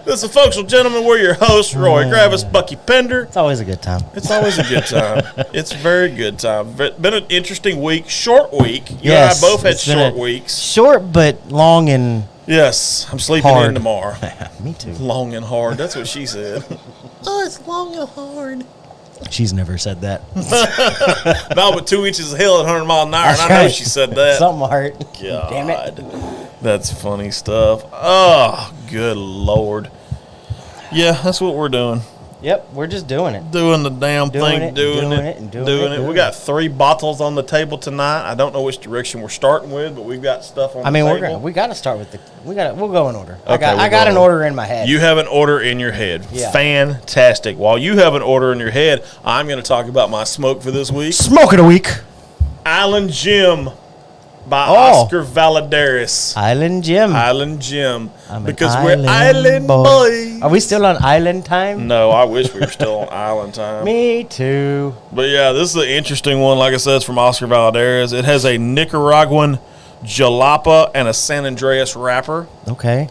Listen, folks and gentlemen, we're your hosts, Roy Gravis, Bucky Pender. It's always a good time. It's always a good time. It's a very good time. Been an interesting week, short week. You and I both had short weeks. Short but long and yes, I'm sleeping hard. in tomorrow. Me too. Long and hard. That's what she said. Oh, it's long and hard. She's never said that. No, but 2 inches of hell at 100 mile an hour, That's and I know right. she said that. Something hard. God. Damn it. That's funny stuff. Oh, good Lord. Yeah, that's what we're doing. Yep, we're just doing it. Doing the damn thing, doing it. We got 3 bottles on the table tonight. I don't know which direction we're starting with, but we've got stuff on the table. We got to start with we'll go in order. Okay, I got an order in my head. You have an order in your head. Yeah. Fantastic. While you have an order in your head, I'm going to talk about my smoke for this week. Smoke of the week. Island Jim by Oscar Valladares. Island Jim. Island Jim. Because we're island boys. Are we still on island time? No, I wish we were still on island time. Me too. But yeah, this is an interesting one. Like I said, it's from Oscar Valladares. It has a Nicaraguan jalapa and a San Andreas wrapper. Okay.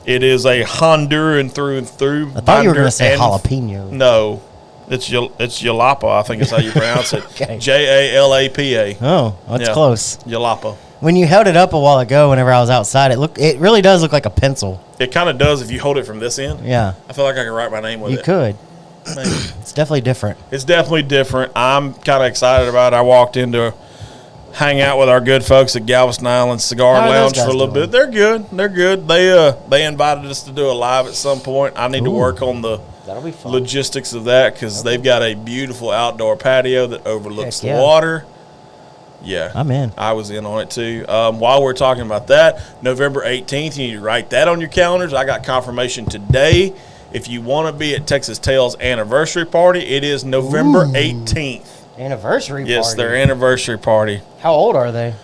It is a Honduran through and through. I thought you were going to say jalapeno. No. It's jalapa, I think is how you pronounce it. Okay. Jalapa. Oh, that's close. Jalapa. When you held it up a while ago, whenever I was outside, it really does look like a pencil. It kind of does if you hold it from this end. Yeah. I feel like I can write my name with it. You could. Maybe. It's definitely different. It's definitely different. I'm kind of excited about it. I walked in to hang out with our good folks at Galveston Island Cigar Lounge for a little bit. They're good. They're good. They invited us to do a live at some point. I need to work on the logistics of that because they've got a beautiful outdoor patio that overlooks the water. Yeah. I'm in. I was in on it too. While we're talking about that, November 18th, you need to write that on your calendars. I got confirmation today. If you want to be at Texas Tales anniversary party, it is November 18th. Anniversary party? Yes, their anniversary party. How old are they?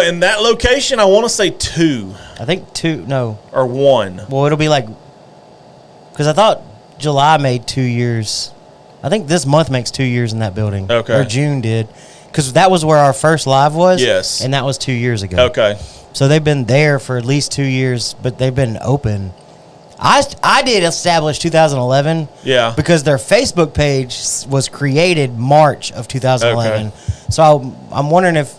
In that location, I want to say 2. I think 2, no. Or 1. Well, it'll be like, because I thought July made 2 years. I think this month makes 2 years in that building. Okay. Or June did. Because that was where our first live was. Yes. And that was 2 years ago. Okay. So they've been there for at least 2 years, but they've been open. I did establish 2011. Yeah. Because their Facebook page was created March of 2011. Okay. So I'm wondering if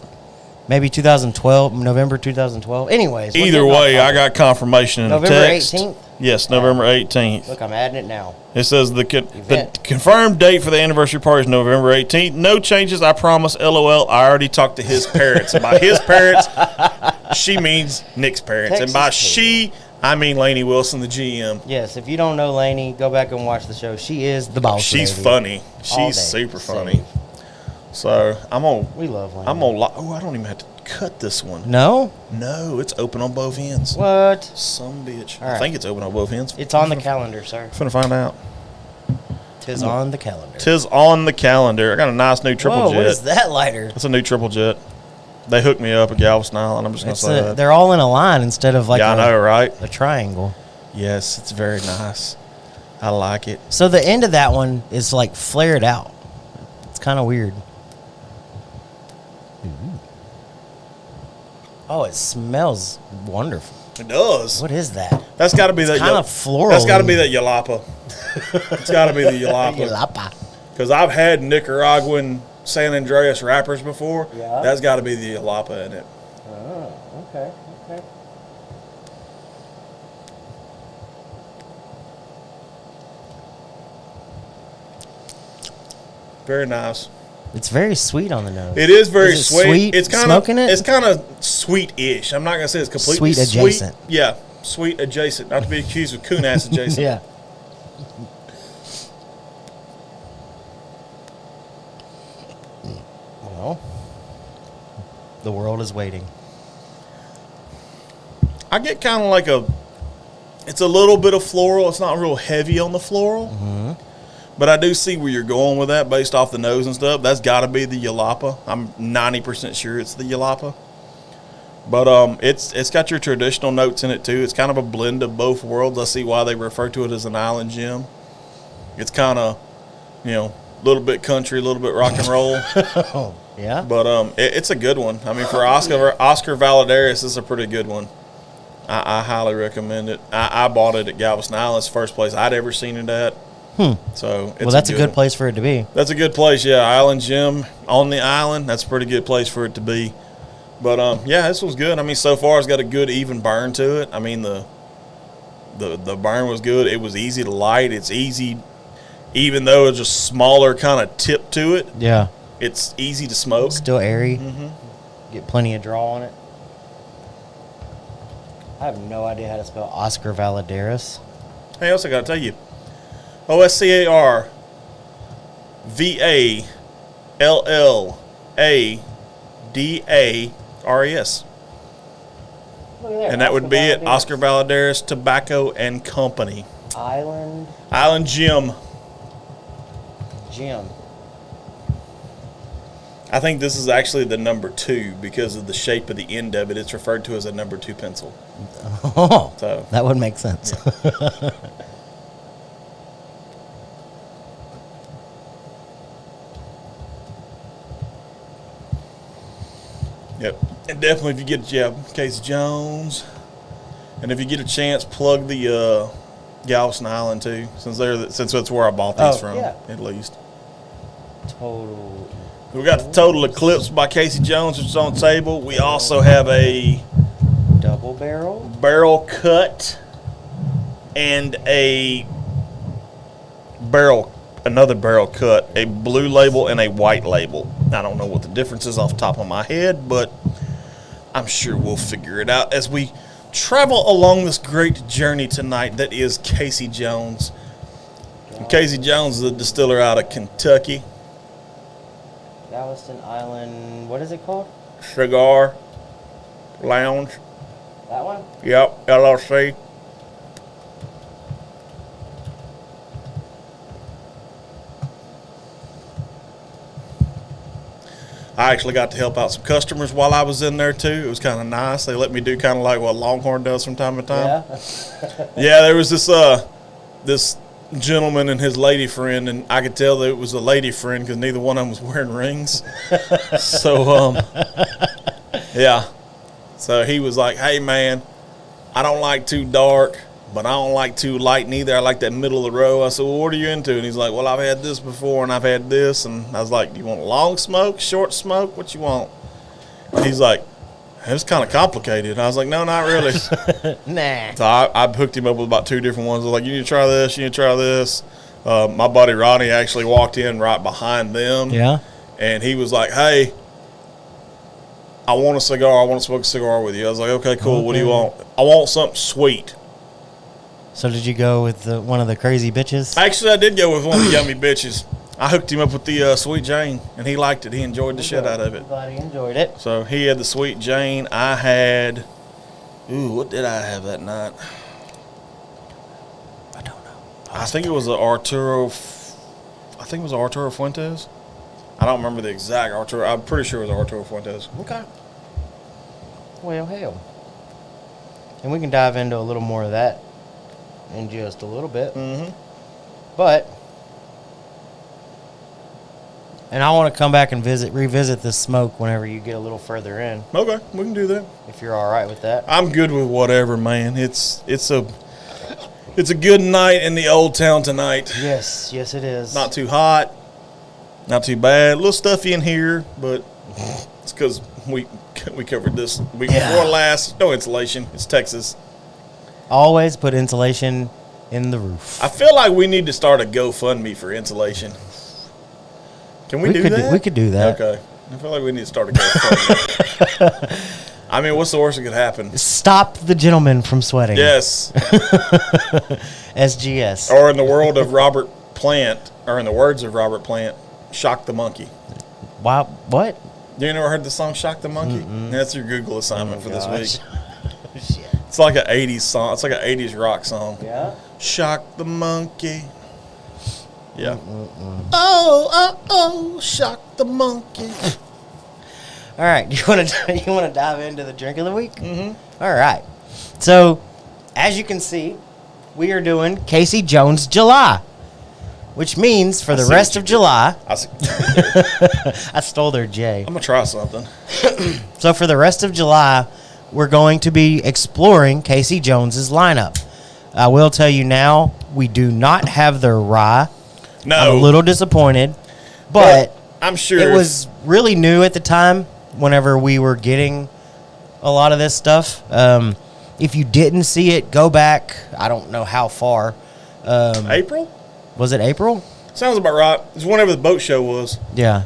maybe 2012, November 2012. Anyways. Either way, I got confirmation in November the text. 18th? Yes, November 18th. Look, I'm adding it now. It says the confirmed date for the anniversary party is November 18th. No changes, I promise. LOL. I already talked to his parents. And by his parents, she means Nick's parents. And by she, I mean Lainey Wilson, the GM. Yes, if you don't know Lainey, go back and watch the show. She is the boss. She's funny. She's super funny. So we love Lainey. I don't even have to cut this one. No, it's open on both ends. What? Some bitch. Right. I think it's open on both ends. It's on the calendar, sir. I'm finna find out. Tis on the calendar. Tis on the calendar. I got a nice new triple jet. What is that lighter? It's a new triple jet. They hooked me up at Galveston Island. I'm just gonna say that. They're all in a line instead of like I know, right? A triangle. Yes, it's very nice. I like it. So the end of that one is like flared out. It's kind of weird. Oh, it smells wonderful. It does. What is that? That's got to be that kind of floral. That's got to be that jalapa. It's got to be the jalapa. Jalapa. Because I've had Nicaraguan San Andreas wrappers before. Yeah. That's got to be the jalapa in it. Oh, okay. Very nice. It's very sweet on the nose. It is very sweet. It's kind of smoking it. It's kind of sweet-ish. I'm not gonna say it's completely sweet adjacent. Yeah, sweet adjacent. Not to be accused of coon ass adjacent. Yeah. Well, the world is waiting. I get kind of like it's a little bit of floral. It's not real heavy on the floral. Mm-hmm. But I do see where you're going with that based off the nose and stuff. That's got to be the jalapa. I'm 90% sure it's the jalapa. But it's got your traditional notes in it too. It's kind of a blend of both worlds. I see why they refer to it as an island gem. It's kind of, a little bit country, a little bit rock and roll. Yeah. But it's a good one. I mean, for Oscar Valadares, it's a pretty good one. I highly recommend it. I bought it at Galveston Island. It's the first place I'd ever seen it at. So that's a good place for it to be. That's a good place, yeah. Island Gym on the island. That's a pretty good place for it to be. But this was good. I mean, so far it's got a good even burn to it. I mean, the burn was good. It was easy to light. It's easy, even though it's a smaller kind of tip to it. Yeah, it's easy to smoke. Still airy. Get plenty of draw on it. I have no idea how to spell Oscar Valadares. Hey, also got to tell you, OSCARVALLADARES. And that would be it. Oscar Valadares Tobacco and Company. Island Gym. I think this is actually the number 2 because of the shape of the end of it. It's referred to as a number 2 pencil. Oh, so that would make sense. Yeah. Yep. And definitely if you get Casey Jones. And if you get a chance, plug the Galveston Island too, since that's where I bought these from, at least. Total. We got the Total Eclipse by Casey Jones, which is on the table. We also have a double barrel cut, and another barrel cut, a blue label and a white label. I don't know what the difference is off the top of my head, but I'm sure we'll figure it out as we travel along this great journey tonight that is Casey Jones. And Casey Jones is a distiller out of Kentucky. Galveston Island, what is it called? Cigar Lounge. That one? Yep, LLC. I actually got to help out some customers while I was in there too. It was kind of nice. They let me do kind of like what Longhorn does from time to time. Yeah. Yeah, there was this gentleman and his lady friend, and I could tell that it was a lady friend because neither one of them was wearing rings. So yeah. So he was like, "Hey man, I don't like too dark, but I don't like too light neither. I like that middle of the row." I said, "Well, what are you into?" And he's like, "Well, I've had this before, and I've had this." And I was like, "Do you want long smoke, short smoke? What you want?" And he's like, "It was kind of complicated." And I was like, "No, not really." Nah. So I hooked him up with about 2 different ones. I was like, "You need to try this. You need to try this." My buddy Ronnie actually walked in right behind them. Yeah. And he was like, "Hey, I want a cigar. I want to smoke a cigar with you." I was like, "Okay, cool. What do you want?" "I want something sweet." So did you go with one of the crazy bitches? Actually, I did go with one of the yummy bitches. I hooked him up with the Sweet Jane, and he liked it. He enjoyed the shit out of it. I'm glad he enjoyed it. So he had the Sweet Jane. I had, what did I have that night? I don't know. I think it was Arturo Fuentes. I don't remember the exact Arturo. I'm pretty sure it was Arturo Fuentes. Okay. Well, hell. And we can dive into a little more of that in just a little bit. Mm-hmm. But, and I want to come back and revisit this smoke whenever you get a little further in. Okay, we can do that. If you're all right with that. I'm good with whatever, man. It's a good night in the old town tonight. Yes, it is. Not too hot, not too bad. A little stuffy in here, but it's because we covered this week before last. No insulation. It's Texas. Always put insulation in the roof. I feel like we need to start a GoFundMe for insulation. Can we do that? We could do that. Okay. I feel like we need to start a GoFundMe. I mean, what's the worst that could happen? Stop the gentleman from sweating. Yes. SGS. Or in the world of Robert Plant, or in the words of Robert Plant, shock the monkey. Wow. What? You never heard the song Shock the Monkey? Mm-mm. That's your Google assignment for this week. Shit. It's like an 80s song. It's like an 80s rock song. Yeah? Shock the monkey. Yeah. Mm-mm. Oh, shock the monkey. All right. You want to dive into the drink of the week? Mm-hmm. All right. So, as you can see, we are doing Casey Jones July, which means for the rest of July, I stole their J. I'm gonna try something. So for the rest of July, we're going to be exploring Casey Jones's lineup. I will tell you now, we do not have their rye. No, I'm a little disappointed, but I'm sure it was really new at the time. Whenever we were getting a lot of this stuff, if you didn't see it, go back. I don't know how far. April? Was it April? Sounds about right. It's whenever the boat show was. Yeah.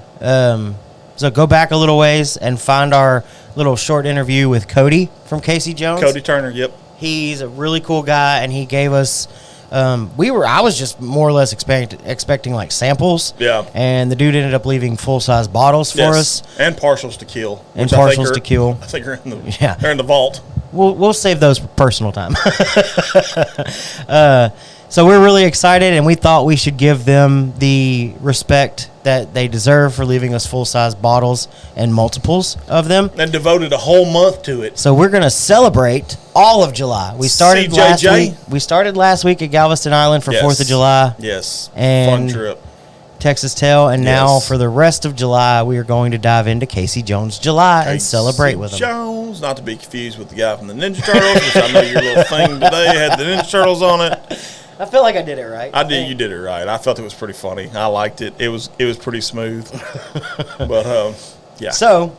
So go back a little ways and find our little short interview with Cody from Casey Jones. Cody Turner, yep. He's a really cool guy, and he gave us. I was just more or less expecting like samples. Yeah. And the dude ended up leaving full size bottles for us. And partials to kill. And partials to kill. I think they're in the vault. We'll save those for personal time. So we're really excited, and we thought we should give them the respect that they deserve for leaving us full-size bottles and multiples of them. And devoted a whole month to it. So we're going to celebrate all of July. We started last week. We started last week at Galveston Island for 4th of July. Yes. And fun trip. Texas Tail, and now for the rest of July, we are going to dive into Casey Jones July and celebrate with him. Jones, not to be confused with the guy from the Ninja Turtles, which I know your little thing today had the Ninja Turtles on it. I feel like I did it right. I did. You did it right. I felt it was pretty funny. I liked it. It was pretty smooth. But yeah. So,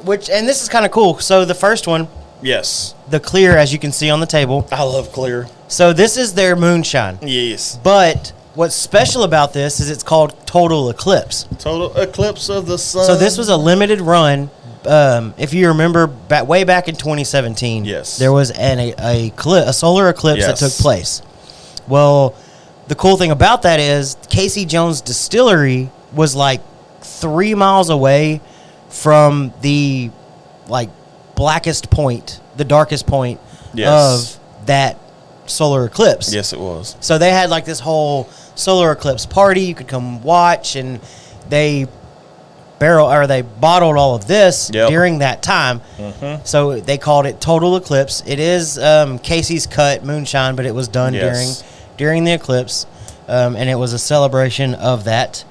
and this is kind of cool. So the first one, yes, the clear, as you can see on the table. I love clear. So this is their moonshine. Yes. But what's special about this is it's called Total Eclipse. Total Eclipse of the Sun. So this was a limited run. If you remember, way back in 2017, yes, there was a solar eclipse that took place. Well, the cool thing about that is Casey Jones Distillery was like 3 miles away from the blackest point, the darkest point of that solar eclipse. Yes, it was. So they had like this whole solar eclipse party. You could come watch, and they bottled all of this during that time. Mm-hmm. So they called it Total Eclipse. It is Casey's cut moonshine, but it was done during the eclipse, and it was a celebration of that.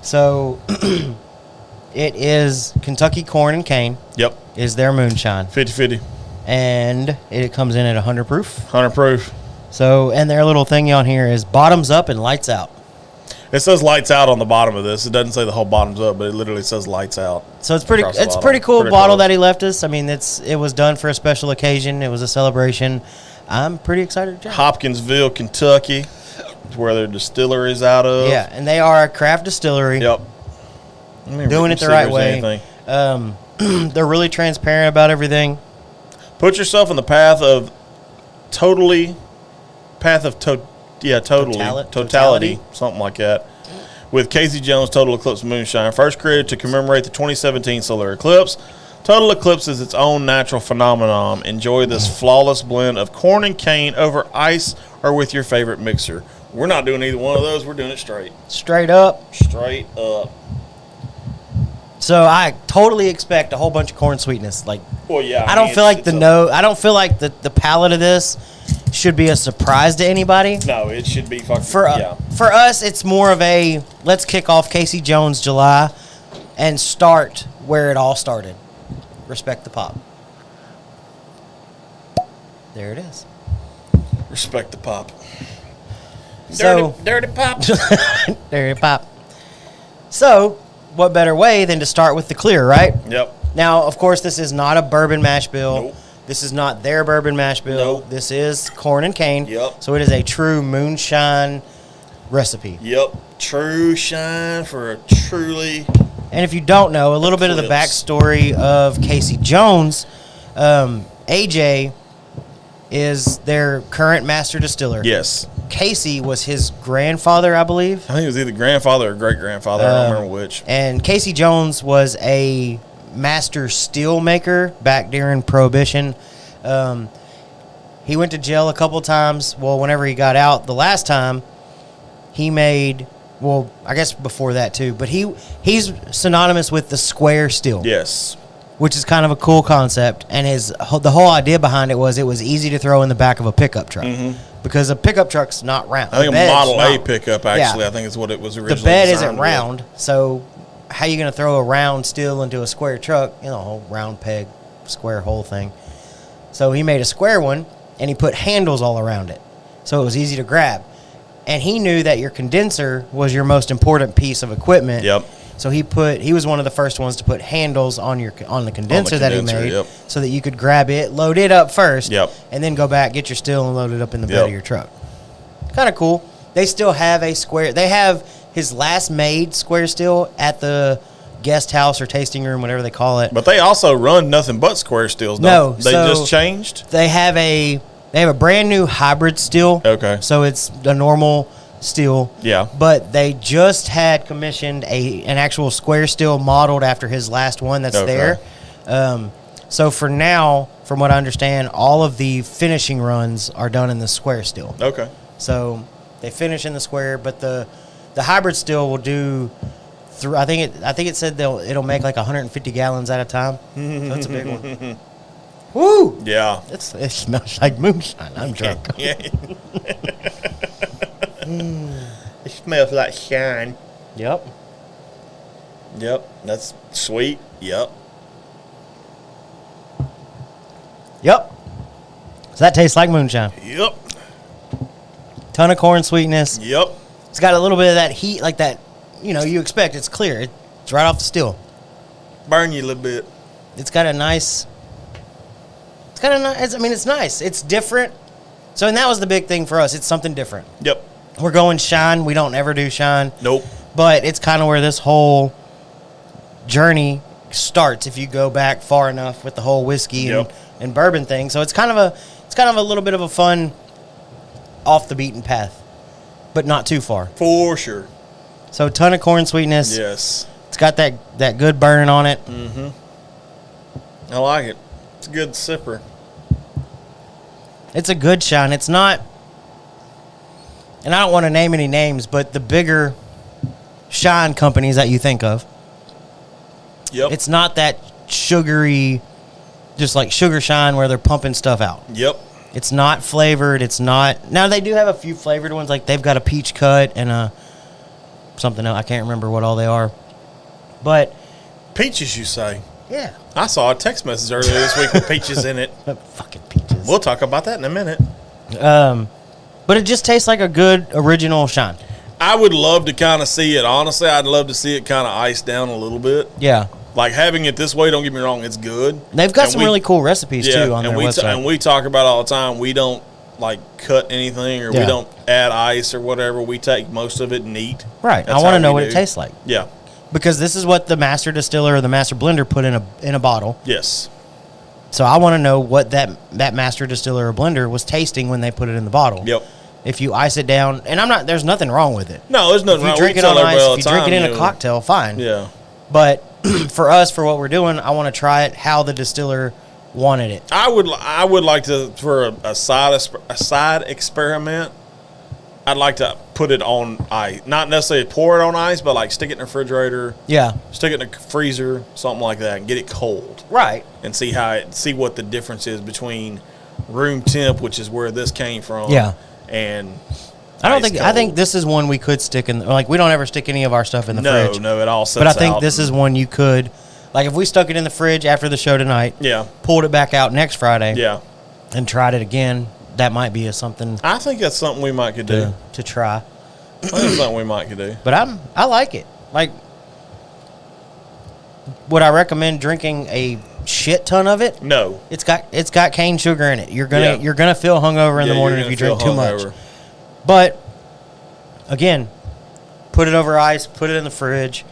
So it is Kentucky Corn and Cane. Yep. Is their moonshine. 50-50. And it comes in at 100 proof. 100 proof. So, and their little thingy on here is bottoms up and lights out. It says lights out on the bottom of this. It doesn't say the whole bottoms up, but it literally says lights out. So it's pretty cool bottle that he left us. I mean, it was done for a special occasion. It was a celebration. I'm pretty excited to try. Hopkinsville, Kentucky, is where their distillery is out of. Yeah, and they are a craft distillery. Yep. Doing it the right way. They're really transparent about everything. Put yourself in the path of totality, something like that, with Casey Jones Total Eclipse Moonshine. First created to commemorate the 2017 solar eclipse. Total Eclipse is its own natural phenomenon. Enjoy this flawless blend of corn and cane over ice or with your favorite mixer. We're not doing either one of those. We're doing it straight. Straight up. Straight up. So I totally expect a whole bunch of corn sweetness. Well, yeah. I don't feel like the palate of this should be a surprise to anybody. No, it should be fucking for us. It's more of a let's kick off Casey Jones July and start where it all started. Respect the pop. There it is. Respect the pop. Dirty pop. Dirty pop. So, what better way than to start with the clear, right? Yep. Now, of course, this is not a bourbon mash bill. Nope. This is not their bourbon mash bill. Nope. This is corn and cane. Yep. So it is a true moonshine recipe. Yep. True shine for a truly... And if you don't know, a little bit of the backstory of Casey Jones, AJ is their current master distiller. Yes. Casey was his grandfather, I believe. I think it was either grandfather or great-grandfather. I don't remember which. And Casey Jones was a master steel maker back during Prohibition. He went to jail a couple times. Well, whenever he got out the last time, he made Well, I guess before that too. But he's synonymous with the square still. Yes. Which is kind of a cool concept. And the whole idea behind it was easy to throw in the back of a pickup truck. Because a pickup truck's not round. I think a Model A pickup, actually, I think is what it was originally. The bed isn't round, so how are you going to throw a round steel into a square truck? You know, round peg, square hole thing. So he made a square one, and he put handles all around it, so it was easy to grab. And he knew that your condenser was your most important piece of equipment. Yep. So he was one of the first ones to put handles on the condenser that he made, so that you could grab it, load it up first, and then go back, get your steel, and load it up in the bed of your truck. Kind of cool. They still have a square. They have his last made square steel at the guest house or tasting room, whatever they call it. But they also run nothing but square steels. No, they just changed. They have a brand new hybrid steel. Okay. So it's a normal steel. Yeah. But they just had commissioned an actual square steel modeled after his last one that's there. So for now, from what I understand, all of the finishing runs are done in the square steel. Okay. So they finish in the square, but the hybrid steel will do I think it said it'll make like 150 gallons at a time. That's a big one. Woo! Yeah. It smells like moonshine. I'm drunk. Yeah. It smells like shine. Yep. That's sweet. Yep. So that tastes like moonshine. Yep. Ton of corn sweetness. Yep. It's got a little bit of that heat, like that, you expect. It's clear. It's right off the steel. Burn you a little bit. It's got a nice. It's nice. It's different. So, and that was the big thing for us. It's something different. Yep. We're going shine. We don't ever do shine. Nope. But it's kind of where this whole journey starts if you go back far enough with the whole whiskey and bourbon thing. So it's kind of a little bit of a fun off the beaten path, but not too far. For sure. So a ton of corn sweetness. Yes. It's got that good burn on it. Mm-hmm. I like it. It's a good sipper. It's a good shine. It's not, and I don't want to name any names, but the bigger shine companies that you think of. Yep. It's not that sugary, just like sugar shine where they're pumping stuff out. Yep. It's not flavored. It's not. Now they do have a few flavored ones, like they've got a peach cut and a something else. I can't remember what all they are. But peaches, you say? Yeah. I saw a text message earlier this week with peaches in it. Fucking peaches. We'll talk about that in a minute. But it just tastes like a good original shine. I would love to kind of see it. Honestly, I'd love to see it kind of iced down a little bit. Yeah. Like having it this way, don't get me wrong, it's good. They've got some really cool recipes too on their website. And we talk about it all the time. We don't like cut anything or we don't add ice or whatever. We take most of it neat. Right. That's I want to know what it tastes like. Yeah. Because this is what the master distiller or the master blender put in a bottle. Yes. So I want to know what that master distiller or blender was tasting when they put it in the bottle. Yep. If you ice it down, and there's nothing wrong with it. No, there's nothing wrong. If you drink it on ice, if you drink it in a cocktail, fine. Yeah. But for us, for what we're doing, I want to try it how the distiller wanted it. I would like to, for a side experiment, I'd like to put it on ice. Not necessarily pour it on ice, but like stick it in the refrigerator. Yeah. Stick it in the freezer, something like that, and get it cold. Right. And see what the difference is between room temp, which is where this came from. Yeah. And I think this is one we could stick in. Like we don't ever stick any of our stuff in the fridge. No, it all sets But I think out. this is one you could, like if we stuck it in the fridge after the show tonight. Yeah. Pulled it back out next Friday. Yeah. And tried it again. That might be something. I think that's something we might could do to try. I think it's something we might could do. But I like it. Like, would I recommend drinking a shit ton of it? No. It's got cane sugar in it. You're gonna feel hungover in the morning if you drink too much. But again, put it over ice, put it in the fridge.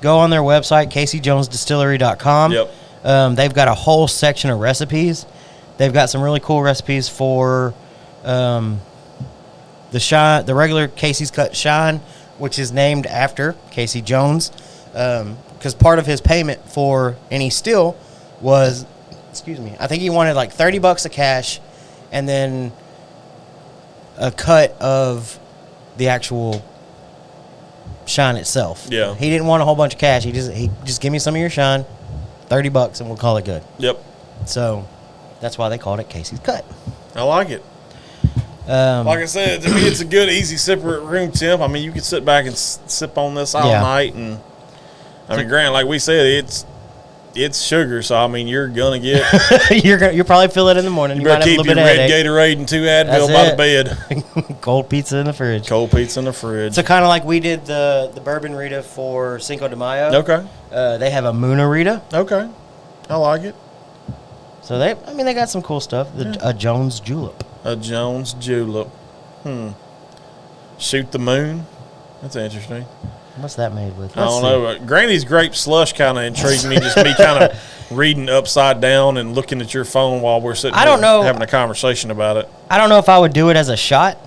Go on their website, CaseyJonesDistillery.com. Yep. They've got a whole section of recipes. They've got some really cool recipes for the regular Casey's Cut Shine, which is named after Casey Jones, because part of his payment for any still was, I think he wanted like $30 of cash, and then a cut of the actual shine itself. Yeah. He didn't want a whole bunch of cash. He just give me some of your shine, $30, and we'll call it good. Yep. So that's why they called it Casey's Cut. I like it. Like I said, to me, it's a good, easy sipper at room temp. I mean, you can sit back and sip on this all night, and I mean, granted, like we said, it's sugar, so I mean, you're gonna get you'll probably feel it in the morning. You might better have a keep little your bit red of Gatorade and 2 Advil by the bed. Cold pizza in the fridge. Cold pizza in the fridge. So kind of like we did the bourbon Rita for Cinco de Mayo. Okay. They have a Muna Rita. Okay. I like it. So they got some cool stuff. A Jones Julep. A Jones Julep. Shoot the Moon. That's interesting. What's that made with? I don't know. Granny's grape slush kind of intrigued me. Just me kind of reading upside down and looking at your phone while we're sitting here having a conversation about it. I don't know if I would do it as a shot.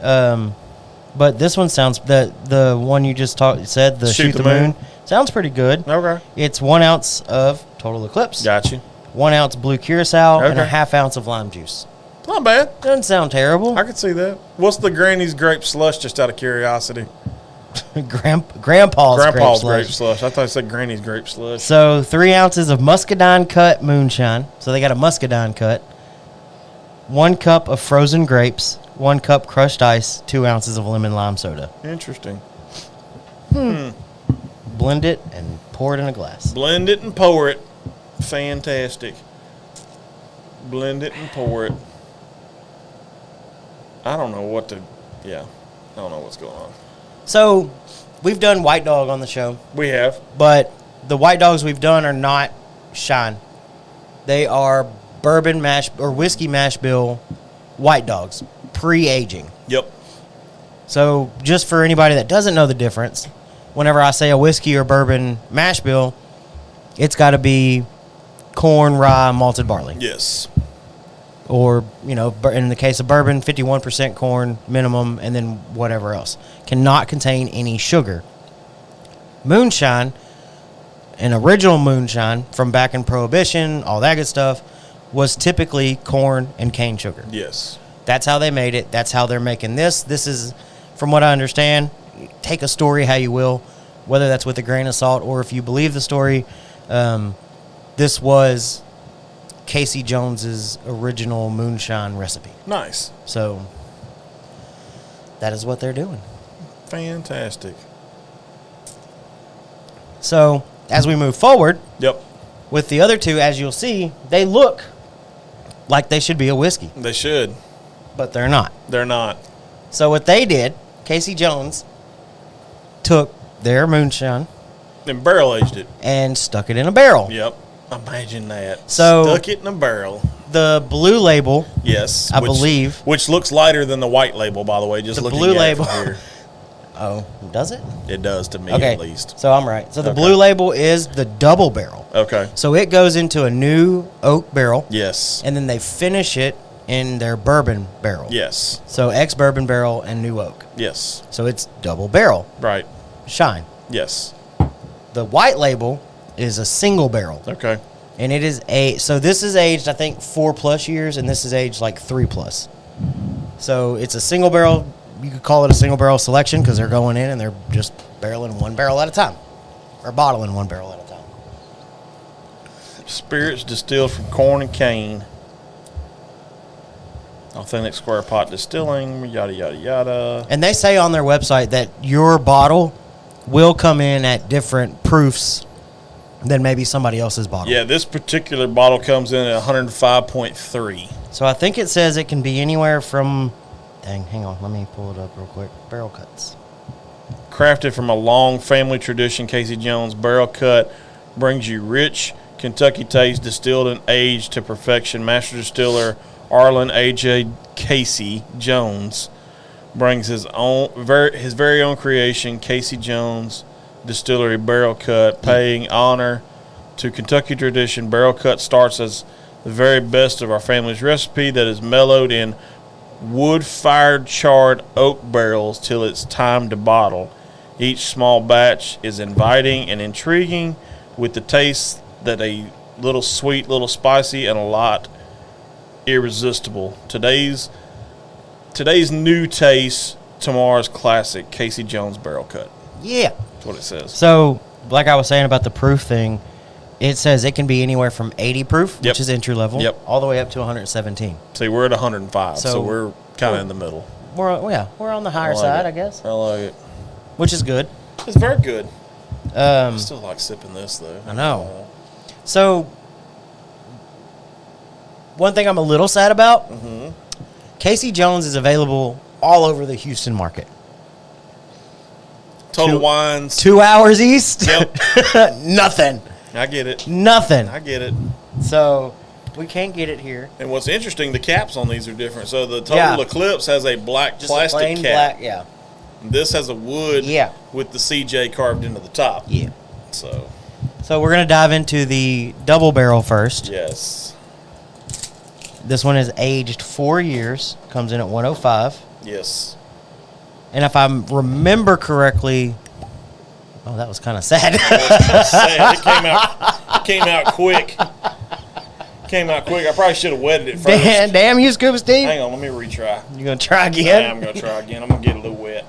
But this one sounds the one you just said the Shoot the Moon sounds pretty good. Okay. It's 1 ounce of Total Eclipse. Got you. 1 ounce blue curacao and a half ounce of lime juice. Not bad. Doesn't sound terrible. I could see that. What's the Granny's grape slush? Just out of curiosity. Grandpa's grape slush. I thought I said Granny's grape slush. So 3 ounces of muscadine cut moonshine. So they got a muscadine cut. 1 cup of frozen grapes. 1 cup crushed ice. 2 ounces of lemon lime soda. Interesting. Blend it and pour it in a glass. Blend it and pour it. Fantastic. Blend it and pour it. I don't know what to. Yeah, I don't know what's going on. So, we've done White Dog on the show. We have. But the White Dogs we've done are not shine. They are bourbon mash or whiskey mash bill White Dogs, pre-aging. Yep. So, just for anybody that doesn't know the difference, whenever I say a whiskey or bourbon mash bill, it's got to be corn, rye, malted barley. Yes. Or, in the case of bourbon, 51% corn minimum, and then whatever else. Cannot contain any sugar. Moonshine, an original moonshine from back in Prohibition, all that good stuff, was typically corn and cane sugar. Yes. That's how they made it. That's how they're making this. This is, from what I understand, take a story how you will, whether that's with a grain of salt or if you believe the story. This was Casey Jones's original moonshine recipe. Nice. So that is what they're doing. Fantastic. So as we move forward, yep, with the other two, as you'll see, they look like they should be a whiskey. They should. But they're not. They're not. So what they did, Casey Jones took their moonshine and barrel aged it and stuck it in a barrel. Yep. Imagine that. So stuck it in a barrel. The blue label, yes, I believe, which looks lighter than the white label, by the way. Just the looking blue at label. It from here. Oh, does it? It does to me, okay. At least. So I'm right. So the blue label is the double barrel. Okay. So it goes into a new oak barrel. Yes. And then they finish it in their bourbon barrel. Yes. So ex-bourbon barrel and new oak. Yes. So it's double barrel. Right. Shine. Yes. The white label is a single barrel. Okay. And it is so this is aged, I think, 4+ years, and this is aged like 3+. So it's a single barrel. You could call it a single barrel selection because they're going in and they're just barreling 1 barrel at a time, or bottling 1 barrel at a time. Spirits distilled from corn and cane. Authentic square pot distilling, yada, yada, yada. And they say on their website that your bottle will come in at different proofs than maybe somebody else's bottle. Yeah, this particular bottle comes in at 105.3. So I think it says it can be anywhere from, hang on, let me pull it up real quick. Barrel cuts. Crafted from a long family tradition, Casey Jones Barrel Cut brings you rich Kentucky taste distilled and aged to perfection. Master distiller Arlen A.J. Casey Jones brings his very own creation, Casey Jones Distillery Barrel Cut, paying honor to Kentucky tradition. Barrel Cut starts as the very best of our family's recipe that is mellowed in wood-fired charred oak barrels till it's time to bottle. Each small batch is inviting and intriguing with the taste that a little sweet, little spicy, and a lot irresistible. Today's new taste, tomorrow's classic, Casey Jones Barrel Cut. Yeah. That's what it says. So, like I was saying about the proof thing, it says it can be anywhere from 80 proof, which is entry level, all the way up to 117. See, we're at 105, so we're kind of in the middle. We're on the higher side, I guess. I like it. Which is good. It's very good. I still like sipping this, though. I know. So, one thing I'm a little sad about, Casey Jones is available all over the Houston market. Total Wines. 2 hours east? Yep. Nothing. I get it. Nothing. I get it. So, we can't get it here. And what's interesting, the caps on these are different. So, the Total Eclipse has a black Just plastic a plain cap. black, This has a wood with the CJ carved into the top. Yeah. So we're going to dive into the double barrel first. Yes. This one is aged 4 years. Comes in at 105. Yes. And if I remember correctly, oh, that was kind of sad. Sad. It came out quick. I probably should have wetted it first. Damn you, Scuba Steve. Hang on, let me retry. You going to try again? I am going to try again. I'm going to get a little wet.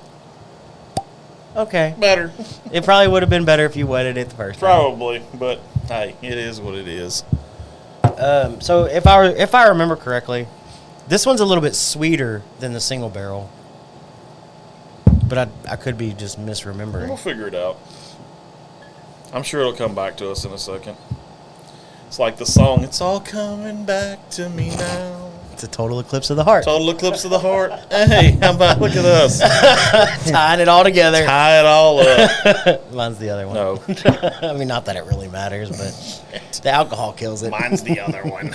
Okay. Better. It probably would have been better if you wetted it the first time. Probably, but hey, it is what it is. So if I remember correctly, this one's a little bit sweeter than the single barrel. But I could be just misremembering. We'll figure it out. I'm sure it'll come back to us in a second. It's like the song, "It's all coming back to me now." It's a total eclipse of the heart. Total eclipse of the heart. Hey, how about, look at us. Tying it all together. Tie it all up. Mine's the other one. No. I mean, not that it really matters, but the alcohol kills it. Mine's the other one.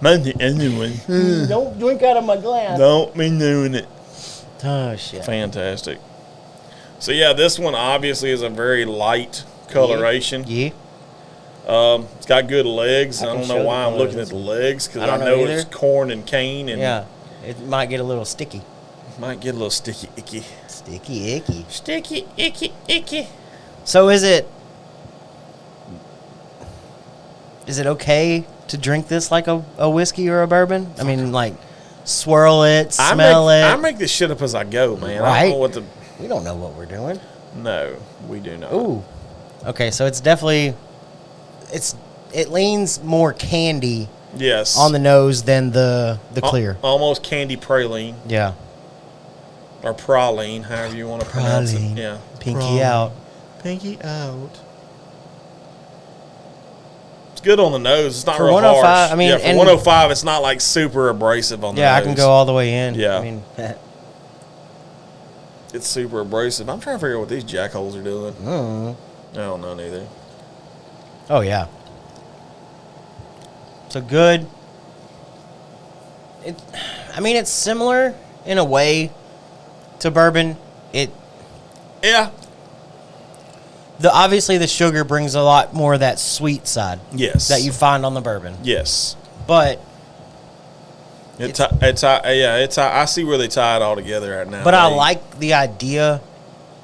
Mine's the other one. Don't drink out of my glass. Don't be doing it. Oh, shit. Fantastic. So, yeah, this one obviously is a very light coloration. Yeah. It's got good legs. I don't know why I'm looking at legs. the legs, because I know know either. it's corn and cane. And Yeah. It might get a little sticky. might get a little sticky, icky. Sticky, icky. Sticky, icky, icky. So is it okay to drink this like a whiskey or a bourbon? I mean, like, swirl it, smell it. I make this shit up as I go, man. I don't know what We don't know what we're doing. No, we do not. Ooh. Okay, so it's definitely... It leans more candy on the nose than the clear. Almost candy praline. Yeah. Or praline, however you want to pronounce it. Yeah. Pinky out. Pinky out. It's good on the nose. It's not For real 105, harsh. I mean, for 105, it's not like super abrasive on the nose. Yeah, I can go all the way in. Yeah. I mean, it's super abrasive. I'm trying to figure out what these jackholes are doing. I don't know neither. Oh, yeah. So good. It's similar in a way to bourbon. Yeah. Obviously the sugar brings a lot more of that sweet side. Yes. That you find on the bourbon. Yes. But I see where they tie it all together right now. But I like the idea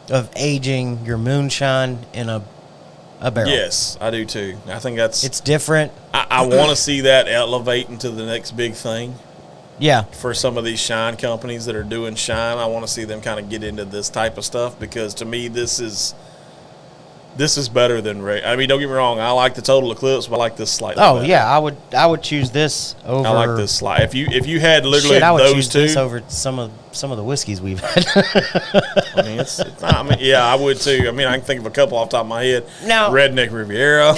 of aging your moonshine in a barrel. Yes, I do too. I think it's different. I want to see that elevate into the next big thing. Yeah. For some of these shine companies that are doing shine, I want to see them kind of get into this type of stuff, because to me this is better than I mean, don't get me wrong, I like the Total Eclipse, but I like this slightly better. Yeah, I would choose this over. I like this slightly. If you had literally I would those choose two this over some of the whiskeys we've had. I would too. I mean, I can think of a couple off the top of my head. Now, Redneck Riviera.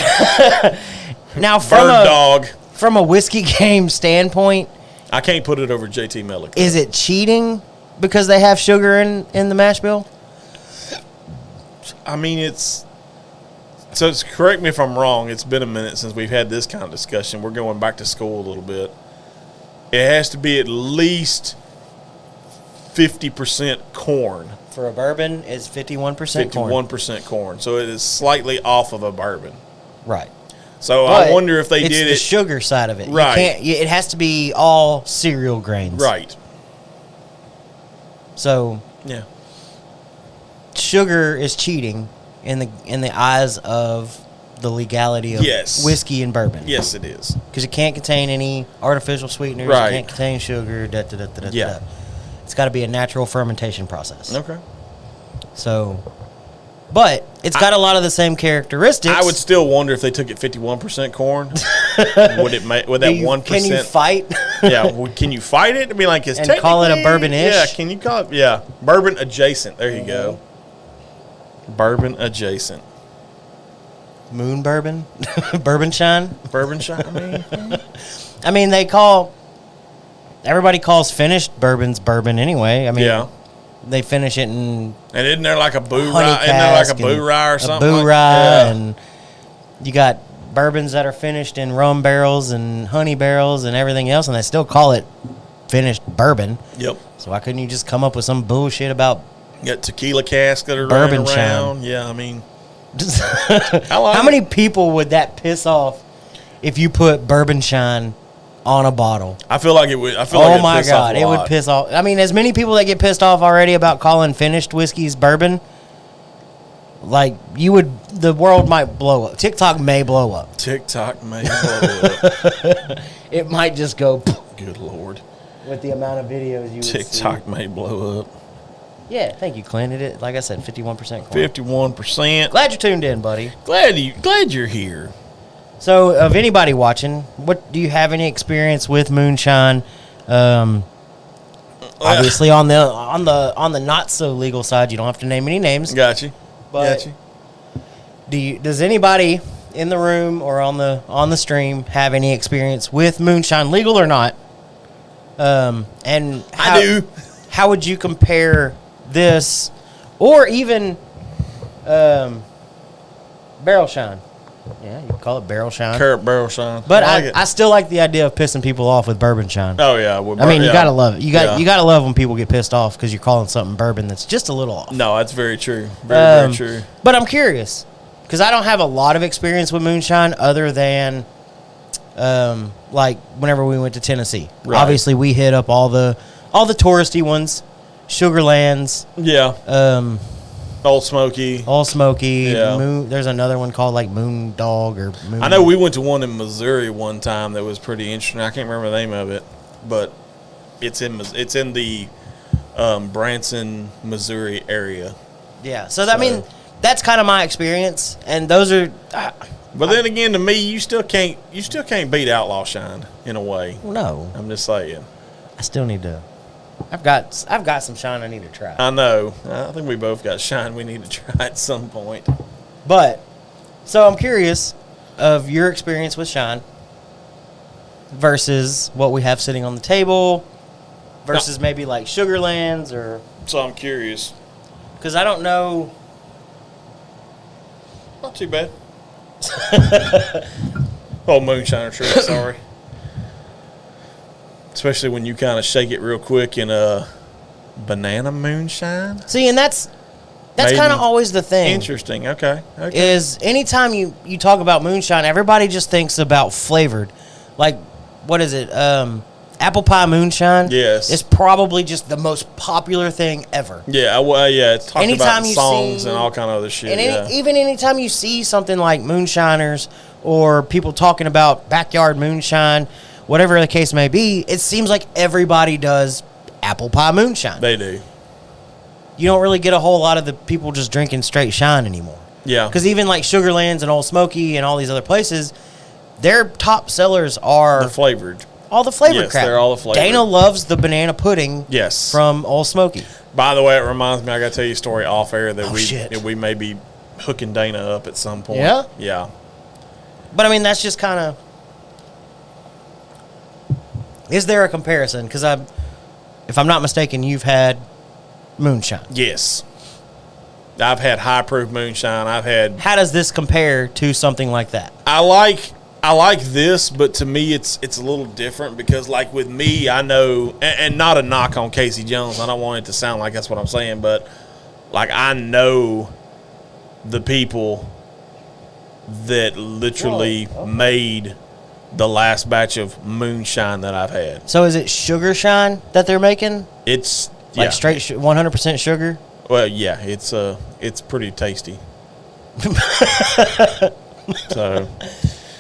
Now, from a whiskey game standpoint, I can't put it over JT Mellick. Is it cheating because they have sugar in the mash bill? I mean, correct me if I'm wrong. It's been a minute since we've had this kind of discussion. We're going back to school a little bit. It has to be at least 50% corn. For a bourbon, it's 51% corn. 51% corn. So it is slightly off of a bourbon. Right. So I wonder if they did it. It's the sugar side of it. Right. It has to be all cereal grains. Right. So yeah, sugar is cheating in the eyes of the legality of whiskey and bourbon. Yes, it is. Because it can't contain any artificial sweeteners. Right. It can't contain sugar. Yeah. It's got to be a natural fermentation process. Okay. So But it's got a lot of the same characteristics. I would still wonder if they took it 51% corn. Would that 1%? Can you fight? Yeah. Can you fight it? I mean, like, and call it a bourbon-ish? Yeah. Can you call it? Yeah. Bourbon adjacent. There you go. Bourbon adjacent. Moon bourbon? Bourbon shine? Bourbon shine. I mean, everybody calls finished bourbons bourbon anyway. I mean, yeah. They finish it in. And isn't there like a boo rye? Isn't there like a boo rye or something? A boo rye, and you got bourbons that are finished in rum barrels and honey barrels and everything else, and they still call it finished bourbon. Yep. So why couldn't you just come up with some bullshit about? You got tequila casks that are bourbon running around. shine. Yeah, I mean, how many people would that piss off if you put bourbon shine on a bottle? I feel like it would. Oh my God, it would piss off. I mean, as many people that get pissed off already about calling finished whiskeys bourbon, like the world might blow up. TikTok may blow up. TikTok may blow up. It might just go. Good Lord. With the amount of videos you would see. TikTok may blow up. Yeah, thank you, Clint. It, like I said, 51%. 51%. Glad you tuned in, buddy. Glad you're here. So, of anybody watching, what do you have any experience with moonshine? Obviously, on the not so legal side, you don't have to name any names. Got you. But does anybody in the room or on the stream have any experience with moonshine, legal or not? And I do. How would you compare this, or even barrel shine? Yeah, you can call it barrel shine. Barrel shine. But I still like the idea of pissing people off with bourbon shine. Oh yeah, I mean, you gotta love it. You gotta love when people get pissed off because you're calling something bourbon that's just a little off. No, that's very true. Very true. But I'm curious because I don't have a lot of experience with moonshine other than, like whenever we went to Tennessee. Right. Obviously, we hit up all the touristy ones, Sugarlands. Yeah. Old Smoky. Yeah. There's another one called like Moon Dog or Moon. I know we went to one in Missouri one time that was pretty interesting. I can't remember the name of it, but it's in the Branson, Missouri area. Yeah. So I mean, that's kind of my experience, and those are. But then again, to me, you still can't beat Outlaw Shine in a way. No. I'm just saying. I still need to. I've got some shine I need to try. I know. I think we both got shine we need to try at some point. But, so I'm curious of your experience with shine versus what we have sitting on the table versus maybe like Sugarlands or... So I'm curious. Because I don't know... Not too bad. Oh, moonshiner tree, sorry. Especially when you kind of shake it real quick in a banana moonshine. See, and that's kind of always the thing. Interesting. Okay. Is anytime you talk about moonshine, everybody just thinks about flavored. Like, what is it? Apple pie moonshine. Yes. It's probably just the most popular thing ever. Yeah. Well, yeah. It's talking about songs and all kind of other shit. And even anytime you see something like moonshiners or people talking about backyard moonshine, whatever the case may be, it seems like everybody does apple pie moonshine. They do. You don't really get a whole lot of the people just drinking straight shine anymore. Yeah. Because even like Sugarlands and Old Smoky and all these other places, their top sellers are... The flavored. All the flavored crap. Yes, they're all the flavored. Dana loves the banana pudding from Old Smoky. By the way, it reminds me, I got to tell you a story off air that we may be hooking Dana up at some point. Yeah? Yeah. But I mean, that's just kind of... Is there a comparison? Because if I'm not mistaken, you've had moonshine. Yes. I've had high proof moonshine. How does this compare to something like that? I like this, but to me it's a little different because like with me, I know, and not a knock on Casey Jones. I don't want it to sound like that's what I'm saying, but like I know the people that literally made the last batch of moonshine that I've had. So is it sugar shine that they're making? It's like straight 100% sugar? Well, yeah, it's pretty tasty. So,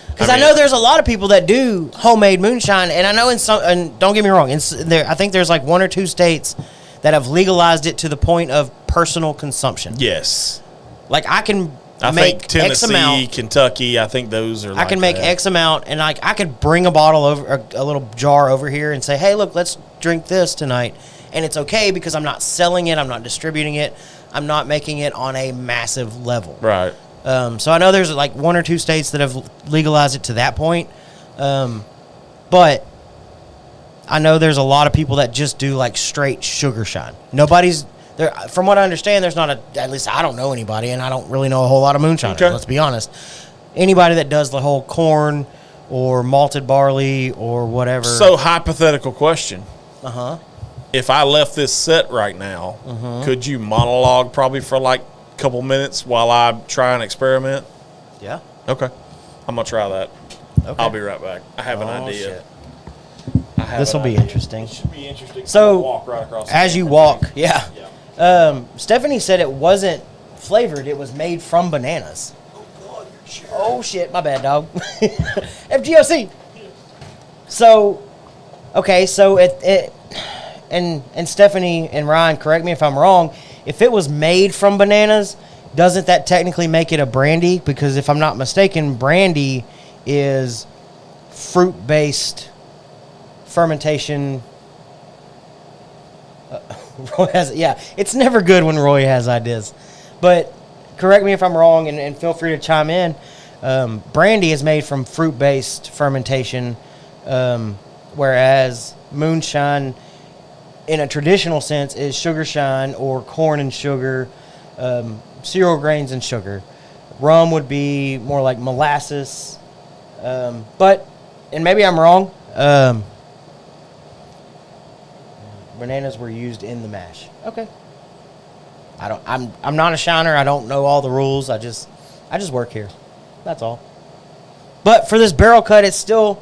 because I know there's a lot of people that do homemade moonshine, and I know and don't get me wrong, I think there's like 1 or 2 states that have legalized it to the point of personal consumption. Yes. Like I can I make think Tennessee, X amount. Kentucky, I think those are I can make X amount, and like I could bring a bottle over, a little jar over here, and say, "Hey, look, let's drink this tonight," and it's okay because I'm not selling it, I'm not distributing it, I'm not making it on a massive level. Right. So I know there's like 1 or 2 states that have legalized it to that point, but I know there's a lot of people that just do like straight sugar shine. Nobody's there, from what I understand. There's not at least I don't know anybody, and I don't really know a whole lot of moonshiners. Okay. Let's be honest. Anybody that does the whole corn or malted barley or whatever. So hypothetical question. Uh-huh. If I left this set right now, could you monologue probably for like a couple minutes while I try and experiment? Yeah. Okay. I'm going to try that. Okay. I'll be right back. I have an idea. Shit. This will be interesting. It should be interesting. So, walk right across as you walk, yeah. Stephanie said it wasn't flavored. It was made from bananas. Oh, shit. My bad, dog. FGOC. So, okay. So, and Stephanie and Ryan, correct me if I'm wrong. If it was made from bananas, doesn't that technically make it a brandy? Because if I'm not mistaken, brandy is fruit-based fermentation. Roy has, yeah, it's never good when Roy has ideas. But correct me if I'm wrong, and feel free to chime in. Brandy is made from fruit-based fermentation, whereas moonshine, in a traditional sense, is sugar shine or corn and sugar, cereal grains and sugar. Rum would be more like molasses, but, and maybe I'm wrong, bananas were used in the mash. Okay. I'm not a shiner. I don't know all the rules. I just work here. That's all. But for this barrel cut, it's still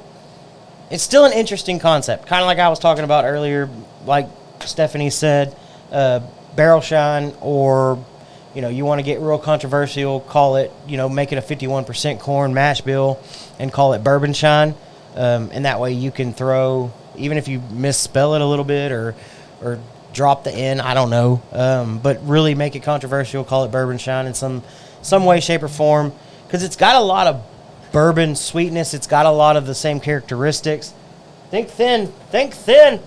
an interesting concept. Kind of like I was talking about earlier, like Stephanie said, barrel shine, or, you want to get real controversial, call it, make it a 51% corn mash bill and call it bourbon shine. And that way you can throw, even if you misspell it a little bit or drop the N, I don't know. But really make it controversial, call it bourbon shine in some way, shape, or form. Because it's got a lot of bourbon sweetness. It's got a lot of the same characteristics. Think thin. Think thin.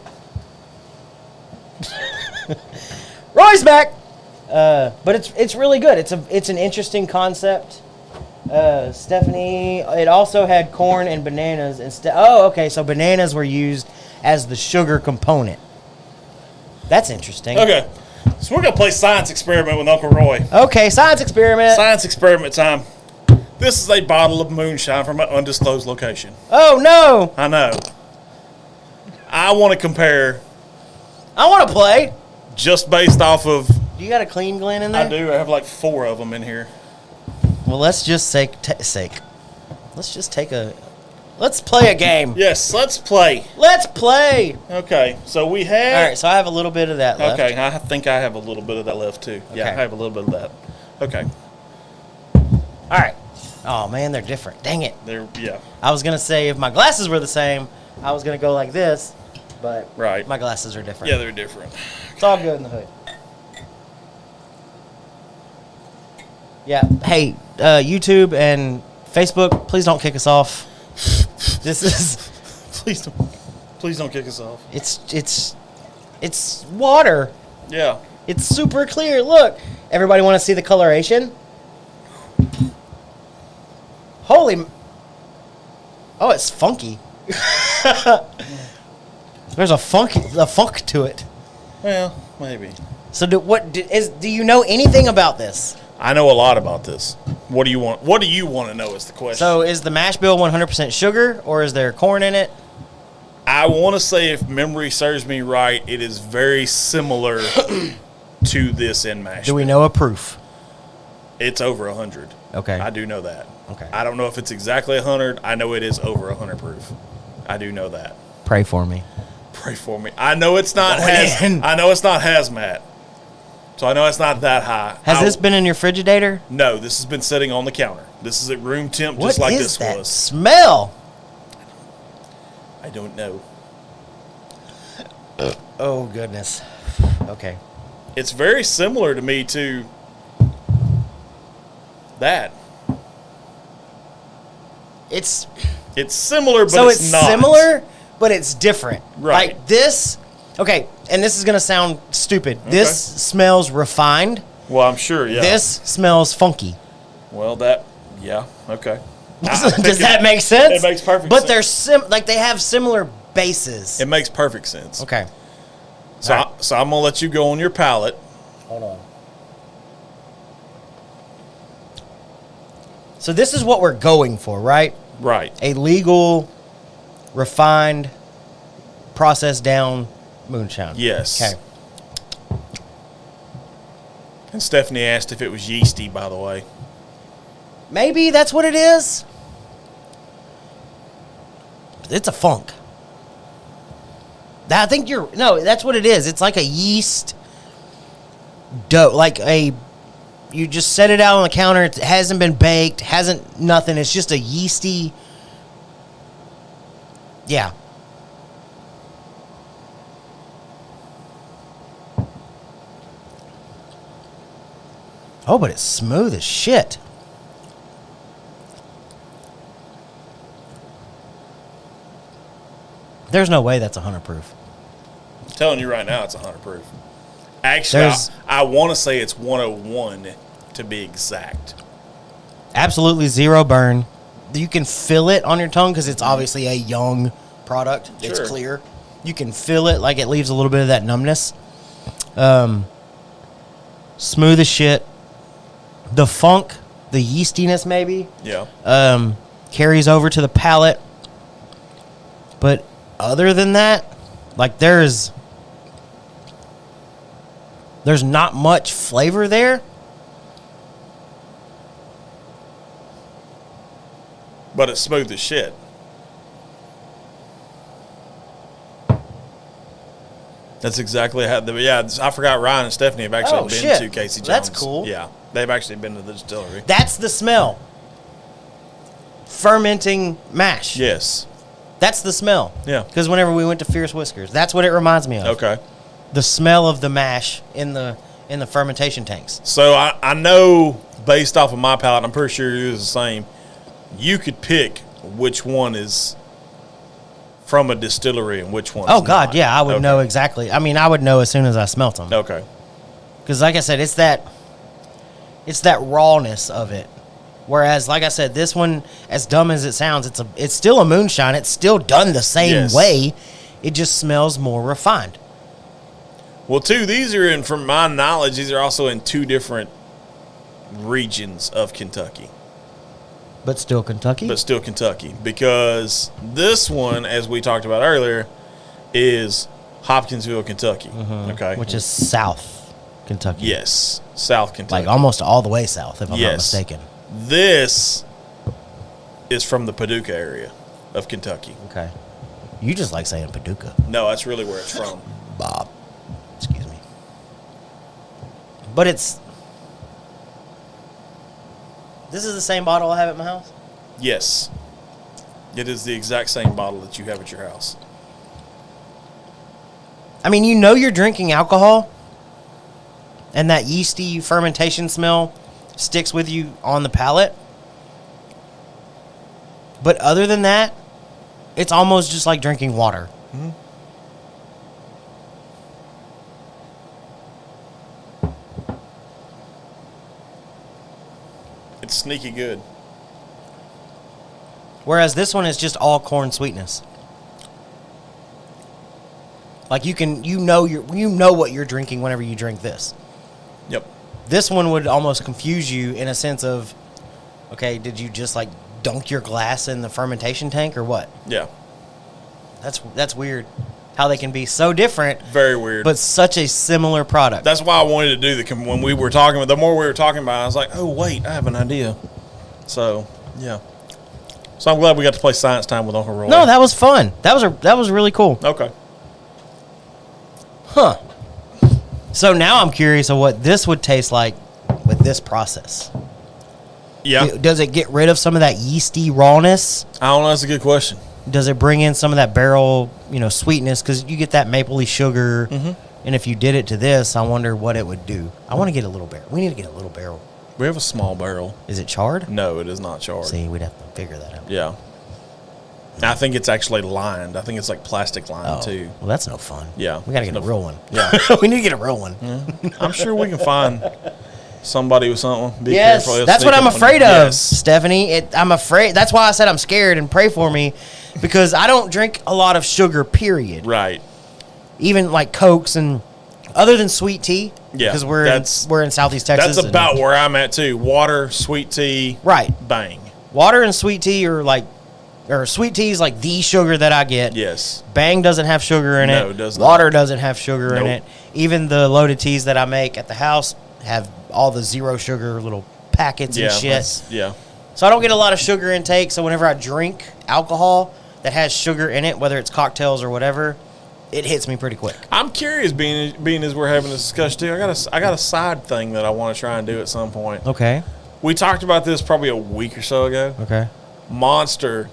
Roy's back. But it's really good. It's an interesting concept. Stephanie, it also had corn and bananas instead. Oh, okay. So bananas were used as the sugar component. That's interesting. Okay. So we're going to play science experiment with Uncle Roy. Okay, science experiment. Science experiment time. This is a bottle of moonshine from an undisclosed location. Oh, no. I know. I want to compare. I want to play. Just based off of. Do you got a clean Glen in there? I do. I have like 4 of them in here. Well, let's just let's play a game. Yes, let's play. Let's play. Okay, so we have. All right, so I have a little bit of that left. Okay, I think I have a little bit of that left too. Yeah, Okay. I have a little bit of that. Okay. All right. Oh, man, they're different. Dang it. Yeah. I was going to say if my glasses were the same, I was going to go like this, but right. My glasses are different. Yeah, they're different. It's all good in the hood. Yeah. Hey, YouTube and Facebook, please don't kick us off. This is Please don't kick us off. It's water. Yeah. It's super clear. Look. Everybody want to see the coloration? Holy. Oh, it's funky. There's a funk to it. Well, maybe. So do you know anything about this? I know a lot about this. What do you want? What do you want to know is the question. So is the mash bill 100% sugar, or is there corn in it? I want to say, if memory serves me right, it is very similar to this in mash. Do we know a proof? It's over 100. Okay. I do know that. Okay. I don't know if it's exactly 100. I know it is over 100 proof. I do know that. Pray for me. Pray for me. I know it's not Going in. I know it's not hazmat. So I know it's not that high. Has this been in your Frigidator? No, this has been sitting on the counter. This is at room temp, What just like is this that was. smell? I don't know. Oh, goodness. Okay. It's very similar to me to That. It's similar, but so it's not. similar, but it's different. Right. Like this. Okay, and this is gonna sound stupid. Okay. This smells refined. Well, I'm sure. Yeah. This smells funky. Well, yeah. Okay. Does that make sense? It makes perfect sense. But they're they have similar bases. It makes perfect sense. Okay. So I'm gonna let you go on your palate. Hold on. So this is what we're going for, right? Right. A legal, refined, processed down moonshine. Yes. Okay. And Stephanie asked if it was yeasty, by the way. Maybe that's what it is. It's a funk. I think that's what it is. It's like a yeast dough, you just set it out on the counter. It hasn't been baked, nothing. It's just a yeasty. Yeah. Oh, but it's smooth as shit. There's no way that's 100 proof. I'm telling you right now, it's 100 proof. Actually, I want to say it's 101 to be exact. Absolutely zero burn. You can feel it on your tongue because it's obviously a young product. Sure. It's clear. You can feel it, like it leaves a little bit of that numbness. Smooth as shit. The funk, the yeastiness maybe. Yeah. Carries over to the palate. But other than that, like there's not much flavor there. But it's smooth as shit. That's exactly how. I forgot Ryan and Stephanie have actually been to Casey Jones. That's cool. Yeah, they've actually been to the distillery. That's the smell. Fermenting mash. Yes. That's the smell. Yeah. Because whenever we went to Fierce Whiskers, that's what it reminds me of. Okay. The smell of the mash in the fermentation tanks. So I know based off of my palate, I'm pretty sure it was the same. You could pick which one is from a distillery and which one. Oh God, yeah, I would know exactly. I mean, I would know as soon as I smelt them. Okay. Because, like I said, it's that rawness of it. Whereas, like I said, this one, as dumb as it sounds, it's still a moonshine. It's still done the same way. It just smells more refined. Well, these are from my knowledge, these are also in 2 different regions of Kentucky. But still Kentucky? But still Kentucky. Because this one, as we talked about earlier, is Hopkinsville, Kentucky. Mm-hmm. Okay. Which is South Kentucky. Yes. South Kentucky. Like almost all the way south, if I'm not mistaken. This is from the Paducah area of Kentucky. Okay. You just like saying Paducah. No, that's really where it's from. Bob. Excuse me. But this is the same bottle I have at my house? Yes. It is the exact same bottle that you have at your house. I mean, you're drinking alcohol, and that yeasty fermentation smell sticks with you on the palate. But other than that, it's almost just like drinking water. Mm-hmm. It's sneaky good. Whereas this one is just all corn sweetness. Like you know what you're drinking whenever you drink this. Yep. This one would almost confuse you in a sense of, okay, did you just like dunk your glass in the fermentation tank or what? Yeah. That's weird. How they can be so different. Very weird. But such a similar product. That's why I wanted to do when we were talking, the more we were talking about it, I was like, oh, wait, I have an idea. So, yeah. So I'm glad we got to play Science Time with Uncle Roy. No, that was fun. That was really cool. Okay. Huh. So now I'm curious of what this would taste like with this process. Yeah. Does it get rid of some of that yeasty rawness? I don't know. That's a good question. Does it bring in some of that barrel, sweetness? Because you get that mapley sugar. Mm-hmm. And if you did it to this, I wonder what it would do. I want to get a little barrel. We need to get a little barrel. We have a small barrel. Is it charred? No, it is not charred. See, we'd have to figure that out. Yeah. I think it's actually lined. I think it's like plastic lined, too. Well, that's no fun. Yeah. We got to get a real one. Yeah. We need to get a real one. Yeah. I'm sure we can find somebody with something. Be yes, careful. that's what I'm afraid of, Stephanie. I'm afraid. That's why I said I'm scared and pray for me, because I don't drink a lot of sugar, period. Right. Even like Cokes and other than sweet tea. Yeah. Because we're in Southeast Texas. That's about where I'm at, too. Water, sweet tea. Right. Bang. Water and sweet tea or sweet tea is like the sugar that I get. Yes. Bang doesn't have sugar in it. No, it does not. Water doesn't have sugar in Nope. it. Even the loaded teas that I make at the house have all the zero sugar little packets and shit. Yeah. So I don't get a lot of sugar intake. So whenever I drink alcohol that has sugar in it, whether it's cocktails or whatever, it hits me pretty quick. I'm curious, being as we're having this discussion too. I got a side thing that I want to try and do at some point. Okay. We talked about this probably a week or so ago. Okay. Monster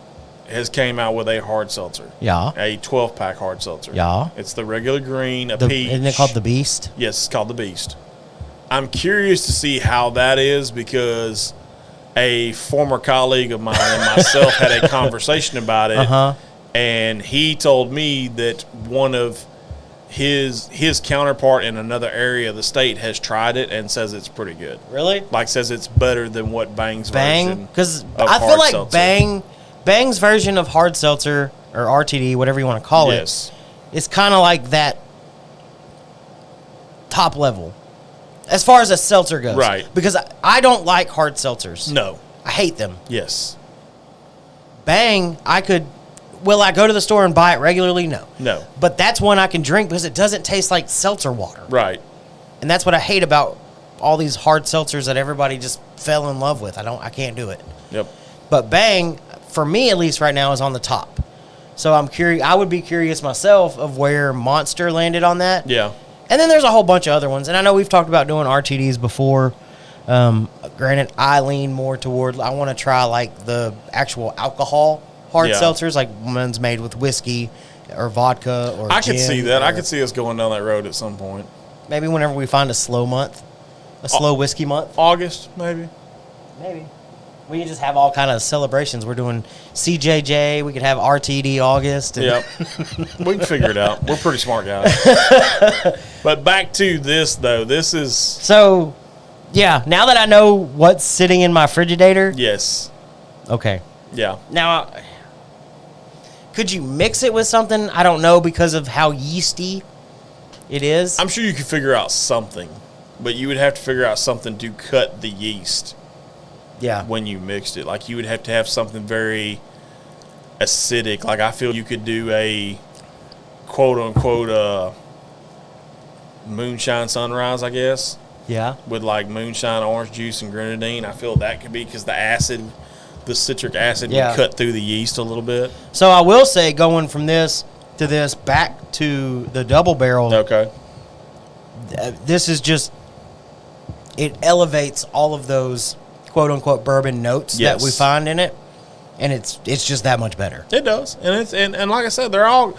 has came out with a hard seltzer. Yeah. A 12-pack hard seltzer. Yeah. It's the regular green, peach. Isn't it called the Beast? Yes, it's called the Beast. I'm curious to see how that is, because a former colleague of mine and myself had a conversation about it. Uh-huh. And he told me that one of his counterpart in another area of the state has tried it and says it's pretty good. Really? Like, says it's better than what Bang's Bang? version. Because of I feel hard like seltzer. Bang's version of hard seltzer, or RTD, whatever you want to call Yes. it, is kind of like that top level as far as a seltzer goes. Right. Because I don't like hard seltzers. No. I hate them. Yes. Bang, will I go to the store and buy it regularly? No. No. But that's one I can drink because it doesn't taste like seltzer water. Right. And that's what I hate about all these hard seltzers that everybody just fell in love with. I can't do it. Yep. But Bang, for me at least right now, is on the top. So I'm curious. I would be curious myself of where Monster landed on that. Yeah. And then there's a whole bunch of other ones. And I know we've talked about doing RTDs before. Granted, I lean more toward, I want to try like the actual alcohol hard seltzers, like ones made with whiskey or vodka or I could gin, see that. I could see us going down that road at some point. Maybe whenever we find a slow month, a slow whiskey month. August, maybe. Maybe. We can just have all kind of celebrations. We're doing CJJ. We could have RTD August. Yep. We can figure it out. We're pretty smart guys. But back to this, though. This is... So, yeah, now that I know what's sitting in my Frigidator. Yes. Okay. Yeah. Now, could you mix it with something? I don't know, because of how yeasty it is. I'm sure you could figure out something, but you would have to figure out something to cut the yeast. Yeah. When you mixed it. Like, you would have to have something very acidic. Like, I feel you could do a quote-unquote moonshine sunrise, I guess. Yeah. With, like, moonshine, orange juice, and grenadine. I feel that could be, because the citric acid would cut through the yeast a little bit. So I will say, going from this to this back to the double barrel. Okay. This is just, it elevates all of those quote-unquote bourbon notes that we find in it, and it's just that much better. It does. And it's and like I said, they're all...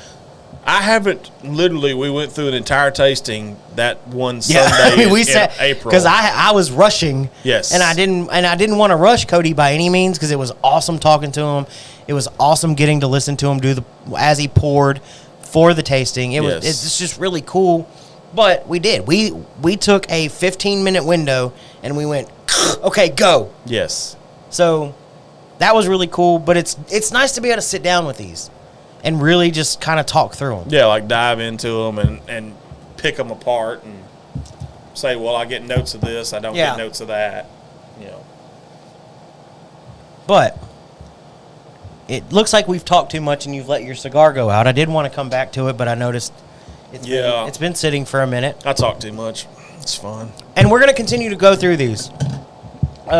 I haven't literally... We went through an entire tasting that one Sunday in April. Because I was rushing. Yes. And I didn't want to rush Cody by any means, because it was awesome talking to him. It was awesome getting to listen to him as he poured for the tasting. It's just really cool. But we did. We took a 15-minute window and we went, okay, go. Yes. So that was really cool. But it's nice to be able to sit down with these and really just kind of talk through them. Yeah, like dive into them and pick them apart and say, well, I get notes of this, I don't get notes of that. You know. But it looks like we've talked too much and you've let your cigar go out. I did want to come back to it, but I noticed it's been sitting for a minute. I talk too much. It's fine. And we're going to continue to go through these. We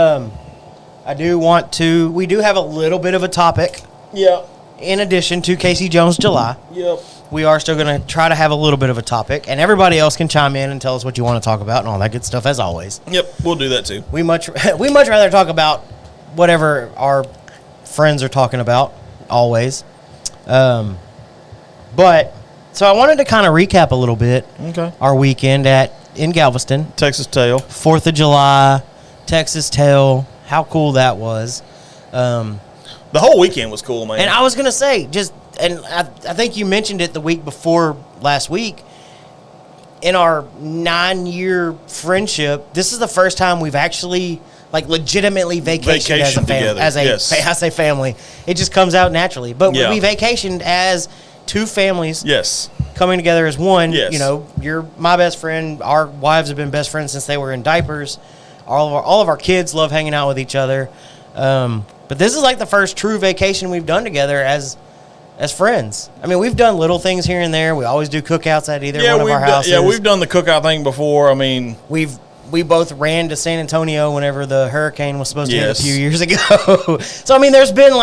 do have a little bit of a topic. Yeah. In addition to Casey Jones July. Yep. We are still going to try to have a little bit of a topic, and everybody else can chime in and tell us what you want to talk about and all that good stuff, as always. Yep, we'll do that too. We much rather talk about whatever our friends are talking about, always. But so I wanted to kind of recap a little bit. Okay. Our weekend in Galveston. Texas Tail. 4th of July, Texas Tail. How cool that was. The whole weekend was cool, man. And I was going to say, I think you mentioned it the week before last week. In our 9-year friendship, this is the first time we've actually legitimately vacationed as a family. Yes. I say family. It just comes out naturally. But we vacationed as two families. Yes. Coming together as one. Yes. You're my best friend. Our wives have been best friends since they were in diapers. All of our kids love hanging out with each other. But this is the first true vacation we've done together as friends. I mean, we've done little things here and there. We always do cookouts at either one of our houses. We've done the cookout thing before. I mean, we both ran to San Antonio whenever the hurricane was supposed to hit a few years ago. So I mean, there's been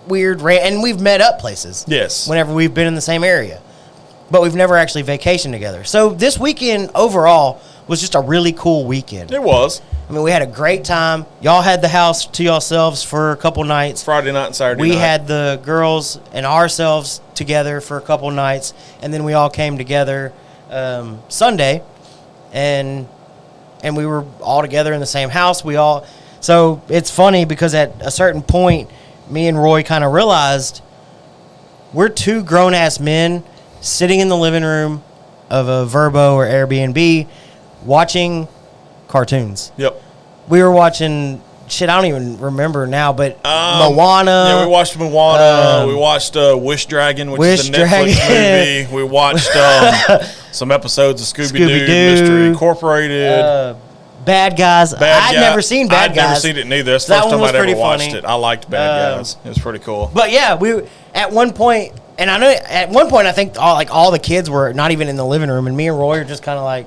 weird and we've met up places. Yes. Whenever we've been in the same area, but we've never actually vacationed together. So this weekend overall was just a really cool weekend. It was. I mean, we had a great time. Y'all had the house to yourselves for a couple nights. Friday night and Saturday night. We had the girls and ourselves together for a couple nights, and then we all came together Sunday, and we were all together in the same house. So it's funny because at a certain point, me and Roy kind of realized we're two grown-ass men sitting in the living room of a Verbo or Airbnb watching cartoons. Yep. We were watching shit I don't even remember now, but Moana. Yeah, we watched Moana. We watched Wish Dragon, which is a Netflix movie. We watched some episodes of Scooby-Doo, Mystery Incorporated. Bad Guys. I'd never seen Bad Guys. I'd never seen it neither. That's the first time I'd ever watched it. I liked Bad Guys. It was pretty cool. But yeah, we at one point, and I know at one point I think all the kids were not even in the living room, and me and Roy are just kind of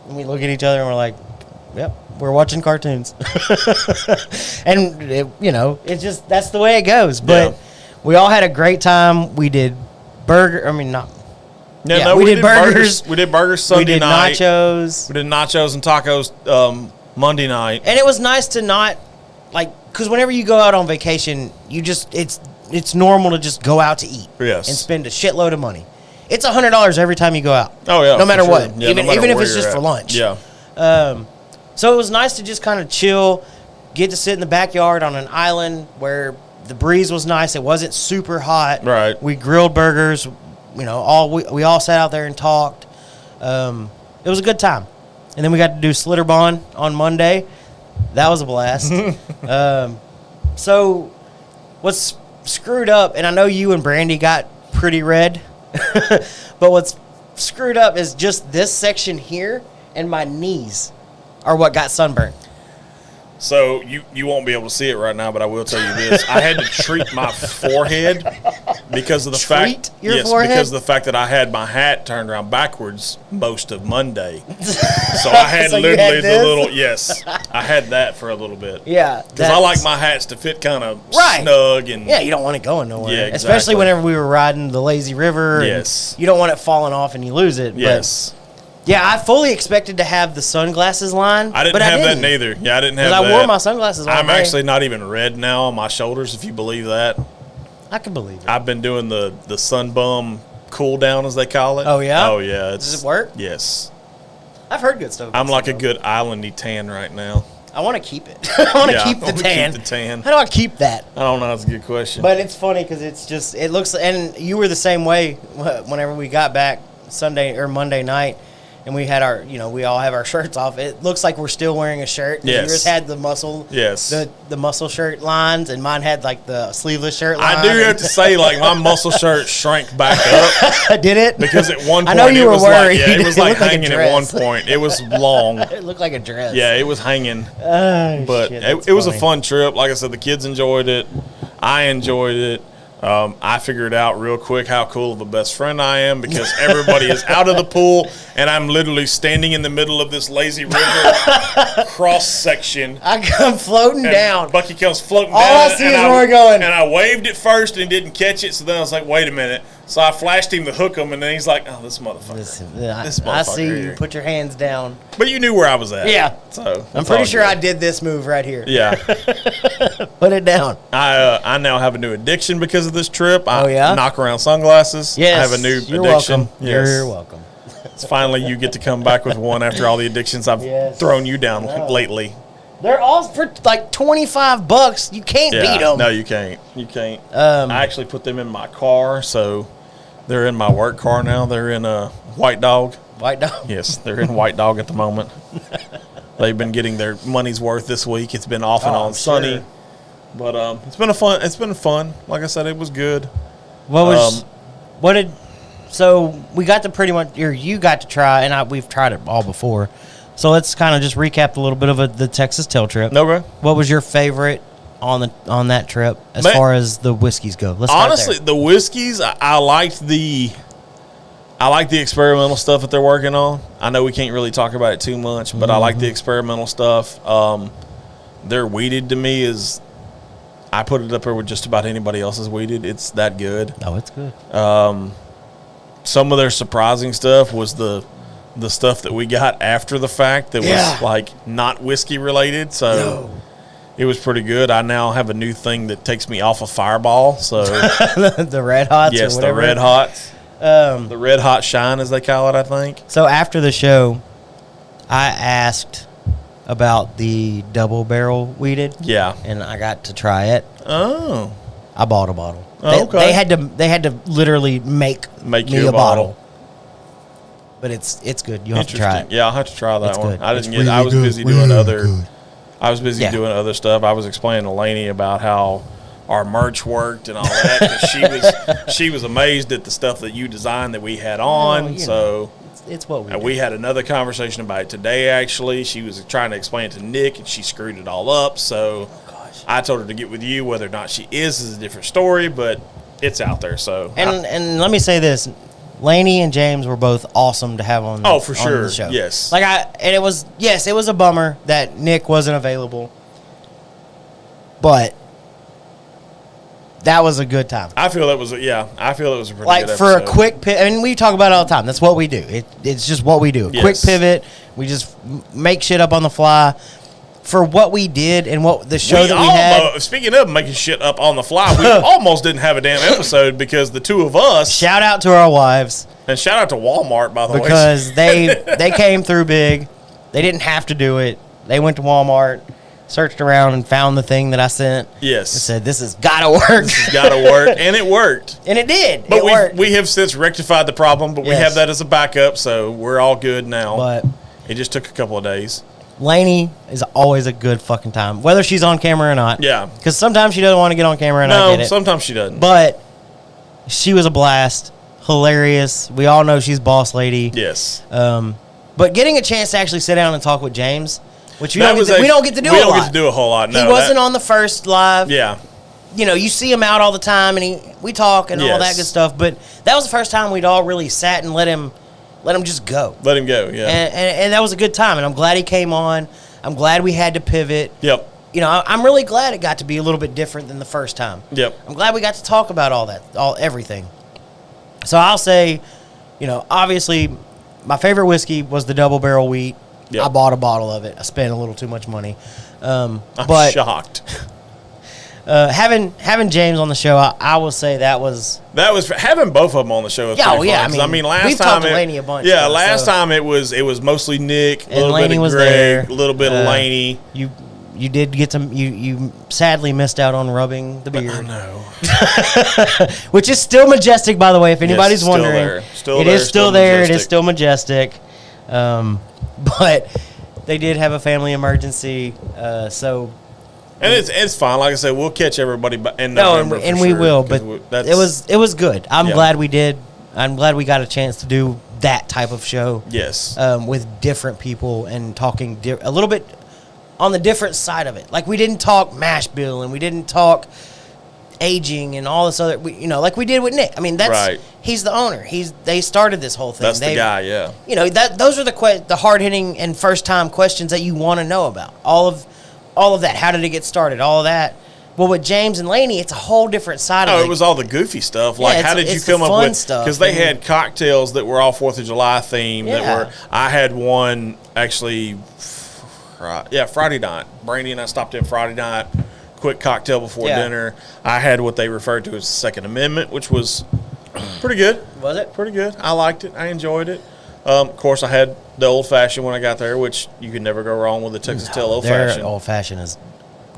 and we look at each other and we're like, yep, we're watching cartoons. And, it's just, that's the way it goes. But we all had a great time. We did burger. I mean, not. Yeah, we did burgers. We did burgers Sunday night. We did nachos. We did nachos and tacos Monday night. And it was nice to not, because whenever you go out on vacation, you just, it's normal to just go out to eat. Yes. And spend a shitload of money. It's $100 every time you go out. Oh, yeah. No matter what. Yeah, even if it's just for lunch. Yeah. So it was nice to just kind of chill, get to sit in the backyard on an island where the breeze was nice. It wasn't super hot. Right. We grilled burgers. We all sat out there and talked. It was a good time. And then we got to do Slitterbond on Monday. That was a blast. So what's screwed up, and I know you and Brandy got pretty red, but what's screwed up is just this section here and my knees are what got sunburned. So you won't be able to see it right now, but I will tell you this: I had to treat my forehead because of the fact that I had my hat turned around backwards most of Monday. So I had literally I had that for a little bit. Yeah, because I like my hats to fit kind of snug and you don't want it going nowhere. Yeah, exactly. Especially whenever we were riding the lazy river. Yes, you don't want it falling off and you lose it. Yes. But yeah, I fully expected to have the sunglasses line. I didn't have that neither. Yeah, I didn't have that. Because I wore my sunglasses all I'm day. actually not even red now on my shoulders, if you believe that. I can believe it. I've been doing the sun bum cool down, as they call it. Oh, yeah? Oh, yeah. Does it work? Yes. I've heard good stuff. I'm like a good islandy tan right now. I want to keep it. I want to keep the tan. Keep the tan. How do I keep that? I don't know. That's a good question. But it's funny because it's just, it looks, and you were the same way whenever we got back Sunday or Monday night. And we had we all have our shirts off. It looks like we're still wearing a shirt. Yes. Yours had the muscle. Yes. The muscle shirt lines, and mine had the sleeveless shirt line. I do have to say, my muscle shirt shrank back up. Did it? Because at one point, I know you were worried. It was like hanging at one point. It was long. It looked like a dress. Yeah, it was hanging. But it was a fun trip. Like I said, the kids enjoyed it. I enjoyed it. I figured out real quick how cool of a best friend I am because everybody is out of the pool and I'm literally standing in the middle of this lazy river cross section. I come floating down. Bucky comes floating down. All I see is where we're going. And I waved it first and didn't catch it, so then I was like, wait a minute. So I flashed him to hook him, and then he's like, oh, this motherfucker. This motherfucker I see you. Here. Put your hands down. But you knew where I was at. Yeah. So I'm pretty sure I did this move right here. Yeah. Put it down. I now have a new addiction because of this trip. I knock around sunglasses. Yes. I have a new addiction. Welcome. Yes. You're welcome. It's finally you get to come back with one after all the addictions I've thrown you down lately. They're all for like $25. You can't beat them. No, you can't. You can't. I actually put them in my car, so they're in my work car now. They're in a White Dog. White Dog? Yes, they're in White Dog at the moment. They've been getting their money's worth this week. It's been off and on sunny, but it's been fun. Like I said, it was good. So we got to pretty much, or you got to try, and we've tried it all before. So let's kind of just recap a little bit of the Texas Tail trip. Okay. What was your favorite on that trip as far as the whiskeys go? Let's honestly, the whiskeys, I liked the experimental stuff that they're working on. I know we can't really talk about it too much, but I like the experimental stuff. Their weeded to me is, I put it up there with just about anybody else's weeded. It's that good. Oh, it's good. Some of their surprising stuff was the stuff that we got after the fact that was like not whiskey related. So it was pretty good. I now have a new thing that takes me off of Fireball. So the Red Hots. Yes, or whatever. the Red Hots. The Red Hot Shine, as they call it, I think. So after the show, I asked about the double barrel weeded. Yeah. And I got to try it. Oh. I bought a bottle. Okay. They had to literally make me a bottle. But it's good. You have to try it. Yeah, I'll have to try that it's one. Good. I was busy doing other stuff. I was explaining to Lainey about how our merch worked and all that. 'Cause she was amazed at the stuff that you designed that we had on. It's what we do. We had another conversation about it today, actually. She was trying to explain it to Nick, and she screwed it all up. So I told her to get with you. Whether or not she is a different story, but it's out there. So and let me say this. Lainey and James were both awesome to have on. For sure. On the show. Yes. It was a bummer that Nick wasn't available, but that was a good time. I feel it was a pretty good episode. Like for a quick pivot, and we talk about it all the time. That's what we do. It's just what we do. Quick pivot. We just make shit up on the fly. For what we did and what the show that we had. Speaking of making shit up on the fly, we almost didn't have a damn episode because the two of us. Shout out to our wives. And shout out to Walmart, by the way. Because they came through big. They didn't have to do it. They went to Walmart, searched around, and found the thing that I sent. Yes. And said, this has got to work. This has got to work. And it worked. And it did. But we have since rectified the problem, but we have that as a backup, so we're all good now. But it just took a couple of days. Lainey is always a good fucking time, whether she's on camera or not. Yeah. Because sometimes she doesn't want to get on camera, and I get it. Sometimes she doesn't. But she was a blast. Hilarious. We all know she's boss lady. Yes. But getting a chance to actually sit down and talk with James, which we don't get to do a lot. We don't get to do a whole lot. No, he wasn't on the first live. Yeah. You know, you see him out all the time, and we talk and all that good stuff. But that was the first time we'd all really sat and let him just go. Let him go, yeah. And that was a good time, and I'm glad he came on. I'm glad we had to pivot. Yep. You know, I'm really glad it got to be a little bit different than the first time. Yep. I'm glad we got to talk about everything. So I'll say, you know, obviously my favorite whiskey was the double barrel wheat. Yep. I bought a bottle of it. I spent a little too much money. I'm shocked. Having James on the show, I will say that was having both of them on the show. Was pretty fun. I mean, last we've time talked to Lainey a bunch. Yeah, last time it was mostly Nick, a little Lainey bit of Greg, a little bit of Lainey. You did get some. You sadly missed out on rubbing the beard. I know. Which is still majestic, by the way. If anybody's wondering, it is still there. It is still majestic. But they did have a family emergency, so. And it's fine. Like I said, we'll catch everybody in November. And we will. But it was good. I'm glad we did. I'm glad we got a chance to do that type of show. Yes. With different people and talking a little bit on the different side of it. Like we didn't talk mash bill and we didn't talk aging and all this other. Like we did with Nick. I mean, he's the owner. They started this whole thing. That's the guy. Yeah. You know those are the hard hitting and first time questions that you want to know about. All of that. How did it get started? All of that. Well, with James and Lainey, it's a whole different side of it. Oh, it was all the goofy stuff. Like, how did you come up with stuff? Because they had cocktails that were all 4th of July themed. Yeah. I had one actually, Friday night. Brandy and I stopped in Friday night. Quick cocktail before dinner. I had what they referred to as the Second Amendment, which was pretty good. Was it? Pretty good. I liked it. I enjoyed it. Of course, I had the old fashioned when I got there, which you could never go wrong with the Texas Tail old fashioned. Their old fashioned is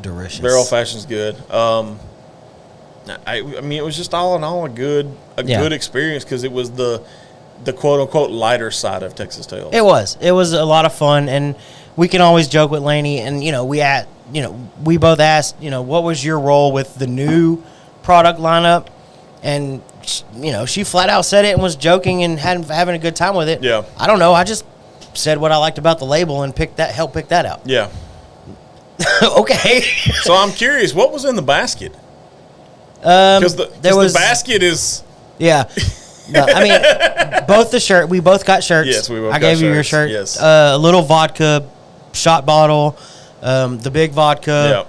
delicious. Their old fashioned is good. I mean, it was just all in all a good experience because it was the quote unquote lighter side of Texas Tails. It was a lot of fun, and we can always joke with Lainey, and we both asked, what was your role with the new product lineup, and she flat out said it and was joking and having a good time with it. Yeah. I don't know. I just said what I liked about the label and helped pick that out. Yeah. Okay. So I'm curious, what was in the basket? Because the basket is. Yeah. No, I mean, both the shirt. We both got shirts. Yes, we both I got gave you your shirts, shirt. yes. A little vodka shot bottle, the big vodka.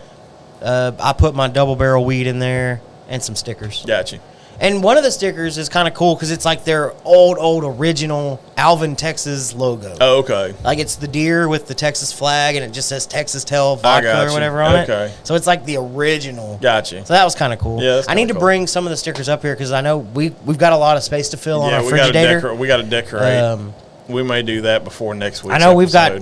Yeah. I put my double barrel weed in there and some stickers. Gotcha. And one of the stickers is kind of cool because it's like their old original Alvin, Texas logo. Oh, okay. Like it's the deer with the Texas flag and it just says Texas Tail Vodka or whatever on it. So it's like the original. Gotcha. So that was kind of cool. Yeah, I need to bring some of the stickers up here because I know we've got a lot of space to fill on our Frigidaire. We got to decorate. We may do that before next week. I know we've got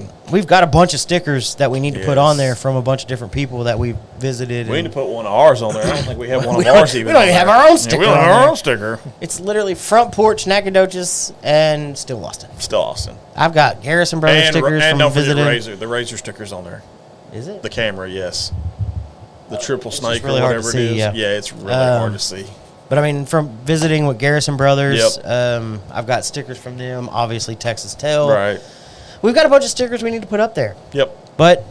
a bunch of stickers that we need to put on there from a bunch of different people that we've visited. We need to put one of ours on there. I don't think we have one of ours even. We don't even have our own sticker. We don't have our own sticker. It's literally front porch, Nacogdoches, and still Austin. Still Austin. I've got Garrison Brothers stickers and from don't visiting. forget the Razor stickers on there. Is it? The camera, yes. The triple snake really or hard to whatever see, it is. yeah. It's really hard to see. But, I mean, from visiting with Garrison Brothers, I've got stickers from them. Obviously, Texas Tail. Right. We've got a bunch of stickers we need to put up there. Yep. But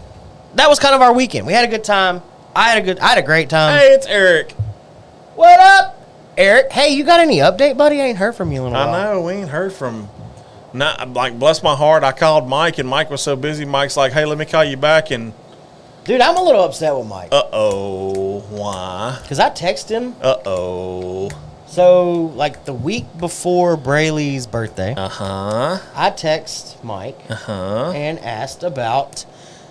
that was kind of our weekend. We had a good time. I had a great time. Hey, it's Eric. What up, Eric? Hey, you got any update, buddy? I ain't heard from you in a while. I know. We ain't heard from... bless my heart, I called Mike, and Mike was so busy. Mike's like, hey, let me call you back, and... Dude, I'm a little upset with Mike. Uh-oh. Why? Because I texted him. Uh-oh. So, like, the week before Braylee's birthday, I text Mike and asked about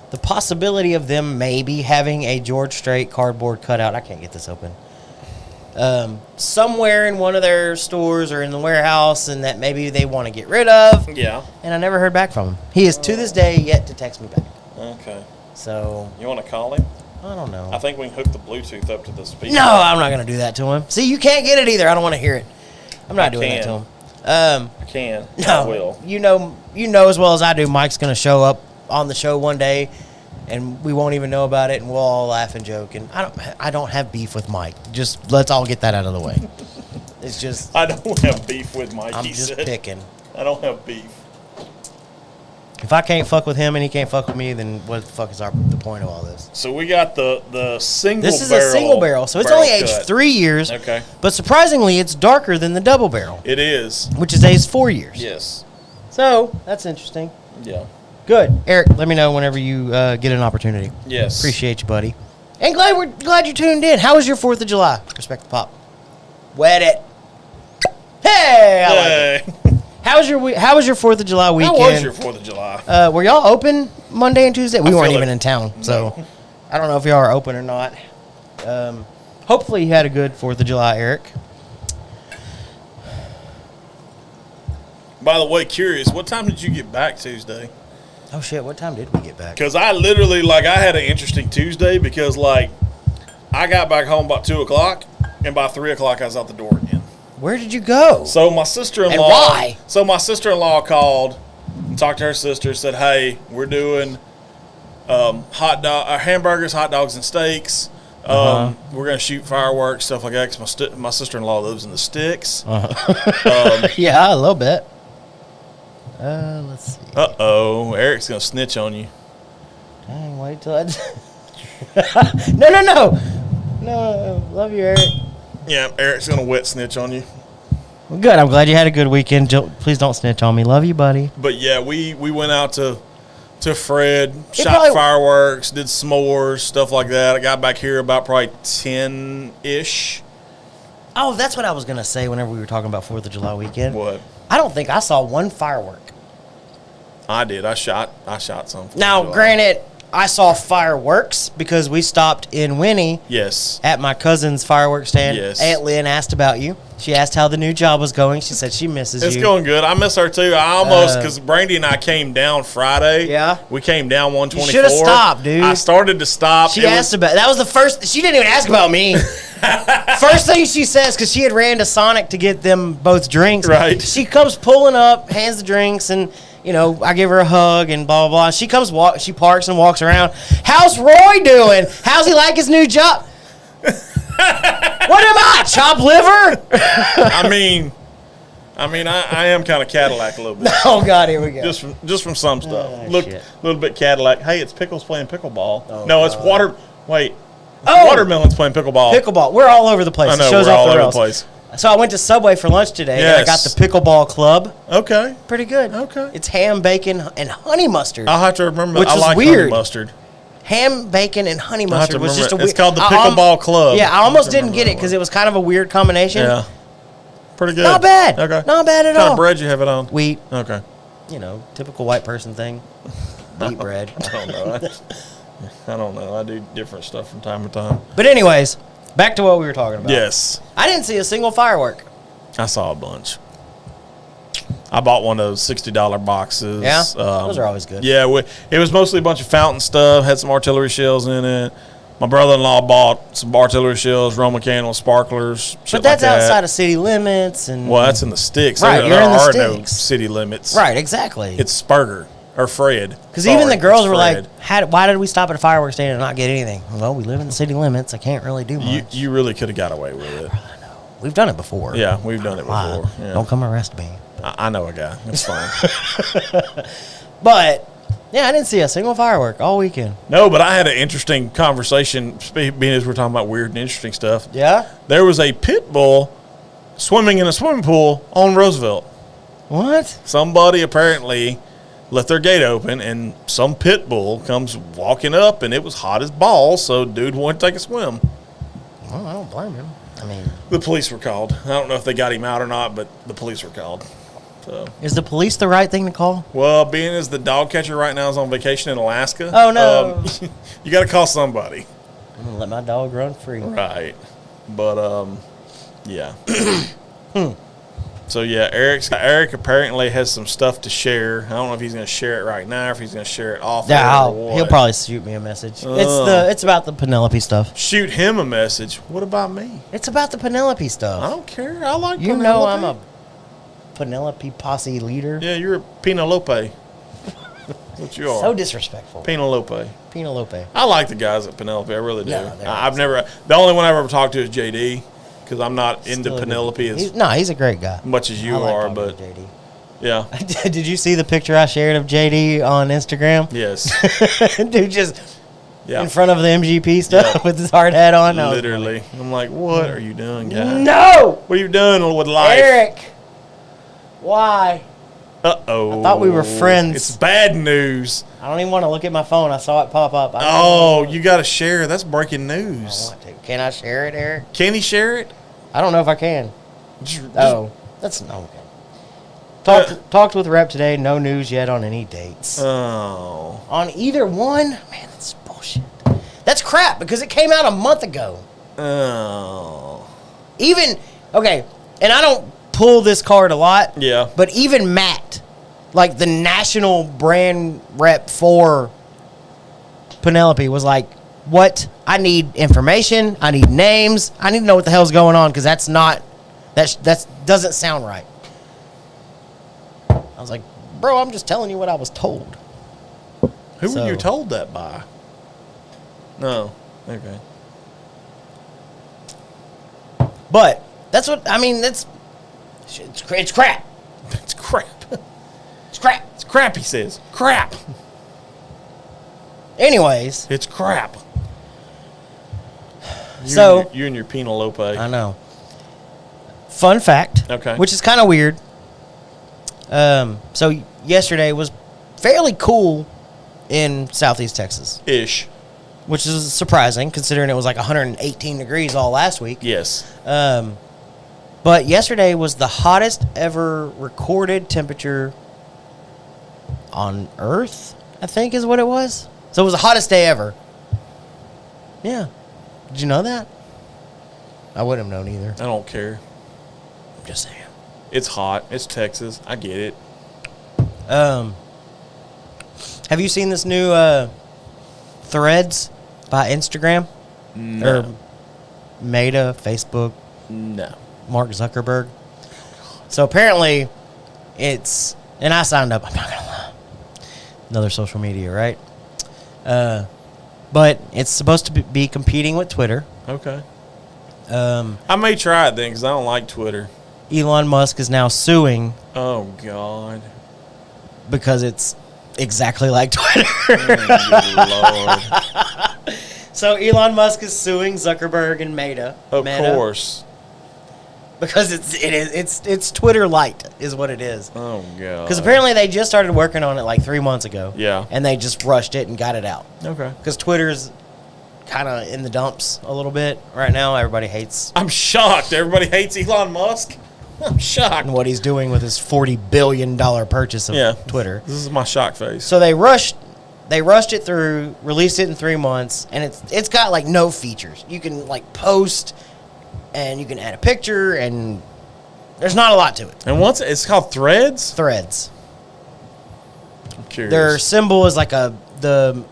the possibility of them maybe having a George Strait cardboard cutout. I can't get this open. Somewhere in one of their stores or in the warehouse, and that maybe they want to get rid of. Yeah. And I never heard back from him. He is, to this day, yet to text me back. Okay. So... You want to call him? I don't know. I think we can hook the Bluetooth up to the speaker. No, I'm not going to do that to him. See, you can't get it either. I don't want to hear it. I'm not doing that to him. I can. No, I will. You know as well as I do, Mike's going to show up on the show one day, and we won't even know about it, and we'll all laugh and joke. And I don't have beef with Mike. Just let's all get that out of the way. It's just... I don't have beef with Mike, I'm just picking. I don't have beef. If I can't fuck with him and he can't fuck with me, then what the fuck is the point of all this? So we got the single barrel. This is a single barrel, so it's only aged 3 years. Okay. But surprisingly, it's darker than the double barrel. It is. Which is aged 4 years. Yes. So, that's interesting. Yeah. Good. Eric, let me know whenever you get an opportunity. Yes. Appreciate you, buddy. And glad you tuned in. How was your 4th of July? Respect the pop. Wet it. Hey! I like it. How was your 4th of July weekend? How was your 4th of July? Were y'all open Monday and Tuesday? We weren't even in town, so I don't know if y'all are open or not. Hopefully you had a good 4th of July, Eric. By the way, curious, what time did you get back Tuesday? Oh, shit, what time did we get back? Because I literally, I had an interesting Tuesday because, I got back home about 2 o'clock, and by 3 o'clock I was out the door again. Where did you go? So my sister-in-law... And why? So my sister-in-law called and talked to her sister, said, hey, we're doing hamburgers, hot dogs, and steaks. We're going to shoot fireworks, stuff like that, because my sister-in-law lives in the sticks. Yeah, a little bit. Let's see. Uh-oh. Eric's going to snitch on you. Dang, wait till I... No. No, love you, Eric. Yeah, Eric's going to wet snitch on you. Well, good. I'm glad you had a good weekend. Please don't snitch on me. Love you, buddy. But, yeah, we went out to Fred, shot fireworks, did s'mores, stuff like that. I got back here about probably 10-ish. Oh, that's what I was going to say whenever we were talking about 4th of July weekend. What? I don't think I saw one firework. I did. I shot some. Now, granted, I saw fireworks because we stopped in Winnie. Yes. At my cousin's fireworks stand. Yes. Aunt Lynn asked about you. She asked how the new job was going. She said she misses you. It's going good. I miss her too. I almost, because Brandy and I came down Friday. Yeah. We came down 124. You should have stopped, dude. I started to stop. She asked about, that was the first, she didn't even ask about me. First thing she says, because she had ran to Sonic to get them both drinks. Right. She comes pulling up, hands the drinks, and, you know, I give her a hug and blah, blah, blah. She comes, she parks and walks around. How's Roy doing? How's he like his new job? What am I, chopped liver? I am kind of Cadillac a little bit. Oh God, here we go. Just from some stuff. Look, a little bit Cadillac. Hey, it's Pickles playing pickleball. Oh, no, God. it's Watermelon's playing pickleball. Pickleball. We're all over the place. I know, it shows we're off all the over rails. the place. So I went to Subway for lunch today, and I got Yes. the Pickleball Club. Okay. Pretty good. Okay. It's ham, bacon, and honey mustard. I'll have to remember. Which I is like weird. honey mustard. Ham, bacon, and honey I'll have to mustard was just a remember. weird. It's called the Pickleball Club. Yeah, I I'll almost have to didn't get remember it because that it was kind of a weird combination. Yeah. Pretty good. Not bad. Okay. Not bad at What kind all. of bread you have it on? Wheat. Okay. You know, typical white person thing. Wheat bread. I don't know. I don't know. I do different stuff from time to time. But anyways, back to what we were talking about. Yes. I didn't see a single firework. I saw a bunch. I bought one of those $60 boxes. Yeah? Those are always good. Yeah, it was mostly a bunch of fountain stuff, had some artillery shells in it. My brother-in-law bought some artillery shells, Roman candles, sparklers, shit But that's like that. outside of city limits. And Well, that's in the sticks. Right, There you're in the are no sticks. city limits. Right, exactly. It's Spurger or Fred. Because even the girls it's were Fred. like, why did we stop at a fireworks stand and not get anything? Well, we live in the city limits. I can't really do much. You really could have got away with it. We've done it before. Yeah, we've done it Why? before. Yeah. Don't come arrest me. I know a guy. It's fine. But, yeah, I didn't see a single firework all weekend. No, but I had an interesting conversation, being as we're talking about weird and interesting stuff. Yeah? There was a pit bull swimming in a swimming pool on Roosevelt. What? Somebody apparently left their gate open, and some pit bull comes walking up, and it was hot as balls, so dude wanted to take a swim. Well, I don't blame him. I mean, The police were called. I don't know if they got him out or not, but the police were called. So, is the police the right thing to call? well, being as the dog catcher right now is on vacation in Alaska. Oh, no. You got to call somebody. I'm going to let my dog run free. Right. But, yeah. So, yeah, Eric apparently has some stuff to share. I don't know if he's going to share it right now or if he's going to share it off air Yeah, or what. he'll probably shoot me a message. It's about the Penelope stuff. Shoot him a message. What about me? It's about the Penelope I stuff. don't care. I like You Penelope. know I'm a Penelope posse leader. Yeah, you're a Penelope. What you are. So disrespectful. Penelope. Penelope. I like the guys at Penelope. I really do. Yeah, they're I've never. The only one I've ever talked to is JD, because I'm not into Still a good- Penelope as he's a great guy. much as you I like are, talking but to JD. yeah, Did you see the picture I shared of JD on Instagram? yes, Dude, just yeah, in front of the MGP stuff Yeah. with his hard hat on. That was literally. I'm like, what are you doing, guy? funny. No, What are you doing with life? Eric. Why? Uh-oh. I thought we were friends. It's bad news. I don't even want to look at my phone. I saw it pop up. Oh, you got to share. That's breaking I news. want to. Can I share it, Eric? Can he share it? I don't know if I can. Just- Oh, that's no. Okay. Talked with Rep today. No news yet on any dates. Oh. On either one? Man, that's bullshit. That's crap because it came out a month ago. Oh. Even, okay, and I don't pull this card a lot. Yeah. But even Matt, like the national brand rep for Penelope, was like, what? I need information. I need names. I need to know what the hell's going on because that's doesn't sound right. I was like, bro, I'm just telling you what I was told. Who So- were you told that by? No. Okay. But that's what, I mean, it's crap. It's crap. It's crap. It's crap, he says. Crap. Anyways, It's crap. So- you and your Penelope. I know. Fun fact. Okay. Which is kind of weird. So yesterday was fairly cool in Southeast Texas, Ish. which is surprising considering it was like 118 degrees all last week. Yes. But yesterday was the hottest ever recorded temperature on Earth, I think is what it was. So it was the hottest day ever. Yeah. Did you know that? I wouldn't have known either. I don't care. I'm just saying. It's hot. It's Texas. I get it. Have you seen this new Threads by Instagram? No. Or Meta, Facebook? No. Mark Zuckerberg. So apparently it's, and I signed up, I'm not going to lie. Another social media, right? But it's supposed to be competing with Twitter. Okay. I may try it then because I don't like Twitter. Elon Musk is now suing. Oh, God. Because it's exactly like Twitter. Oh, Lord. So Elon Musk is suing Zuckerberg and Meta. Of course. Because it's Twitter Lite is what it is. Oh, God. Because apparently they just started working on it like 3 months ago. Yeah. And they just rushed it and got it out. Okay. Because Twitter's kind of in the dumps a little bit right now. Everybody hates. I'm shocked. Everybody hates Elon Musk. I'm shocked. And what he's doing with his $40 billion purchase of Twitter. This is my shock face. So they rushed it through, released it in 3 months, and it's got like no features. You can like post, and you can add a picture, and there's not a lot to it. And it's called Threads? Threads. I'm curious. Their symbol is like the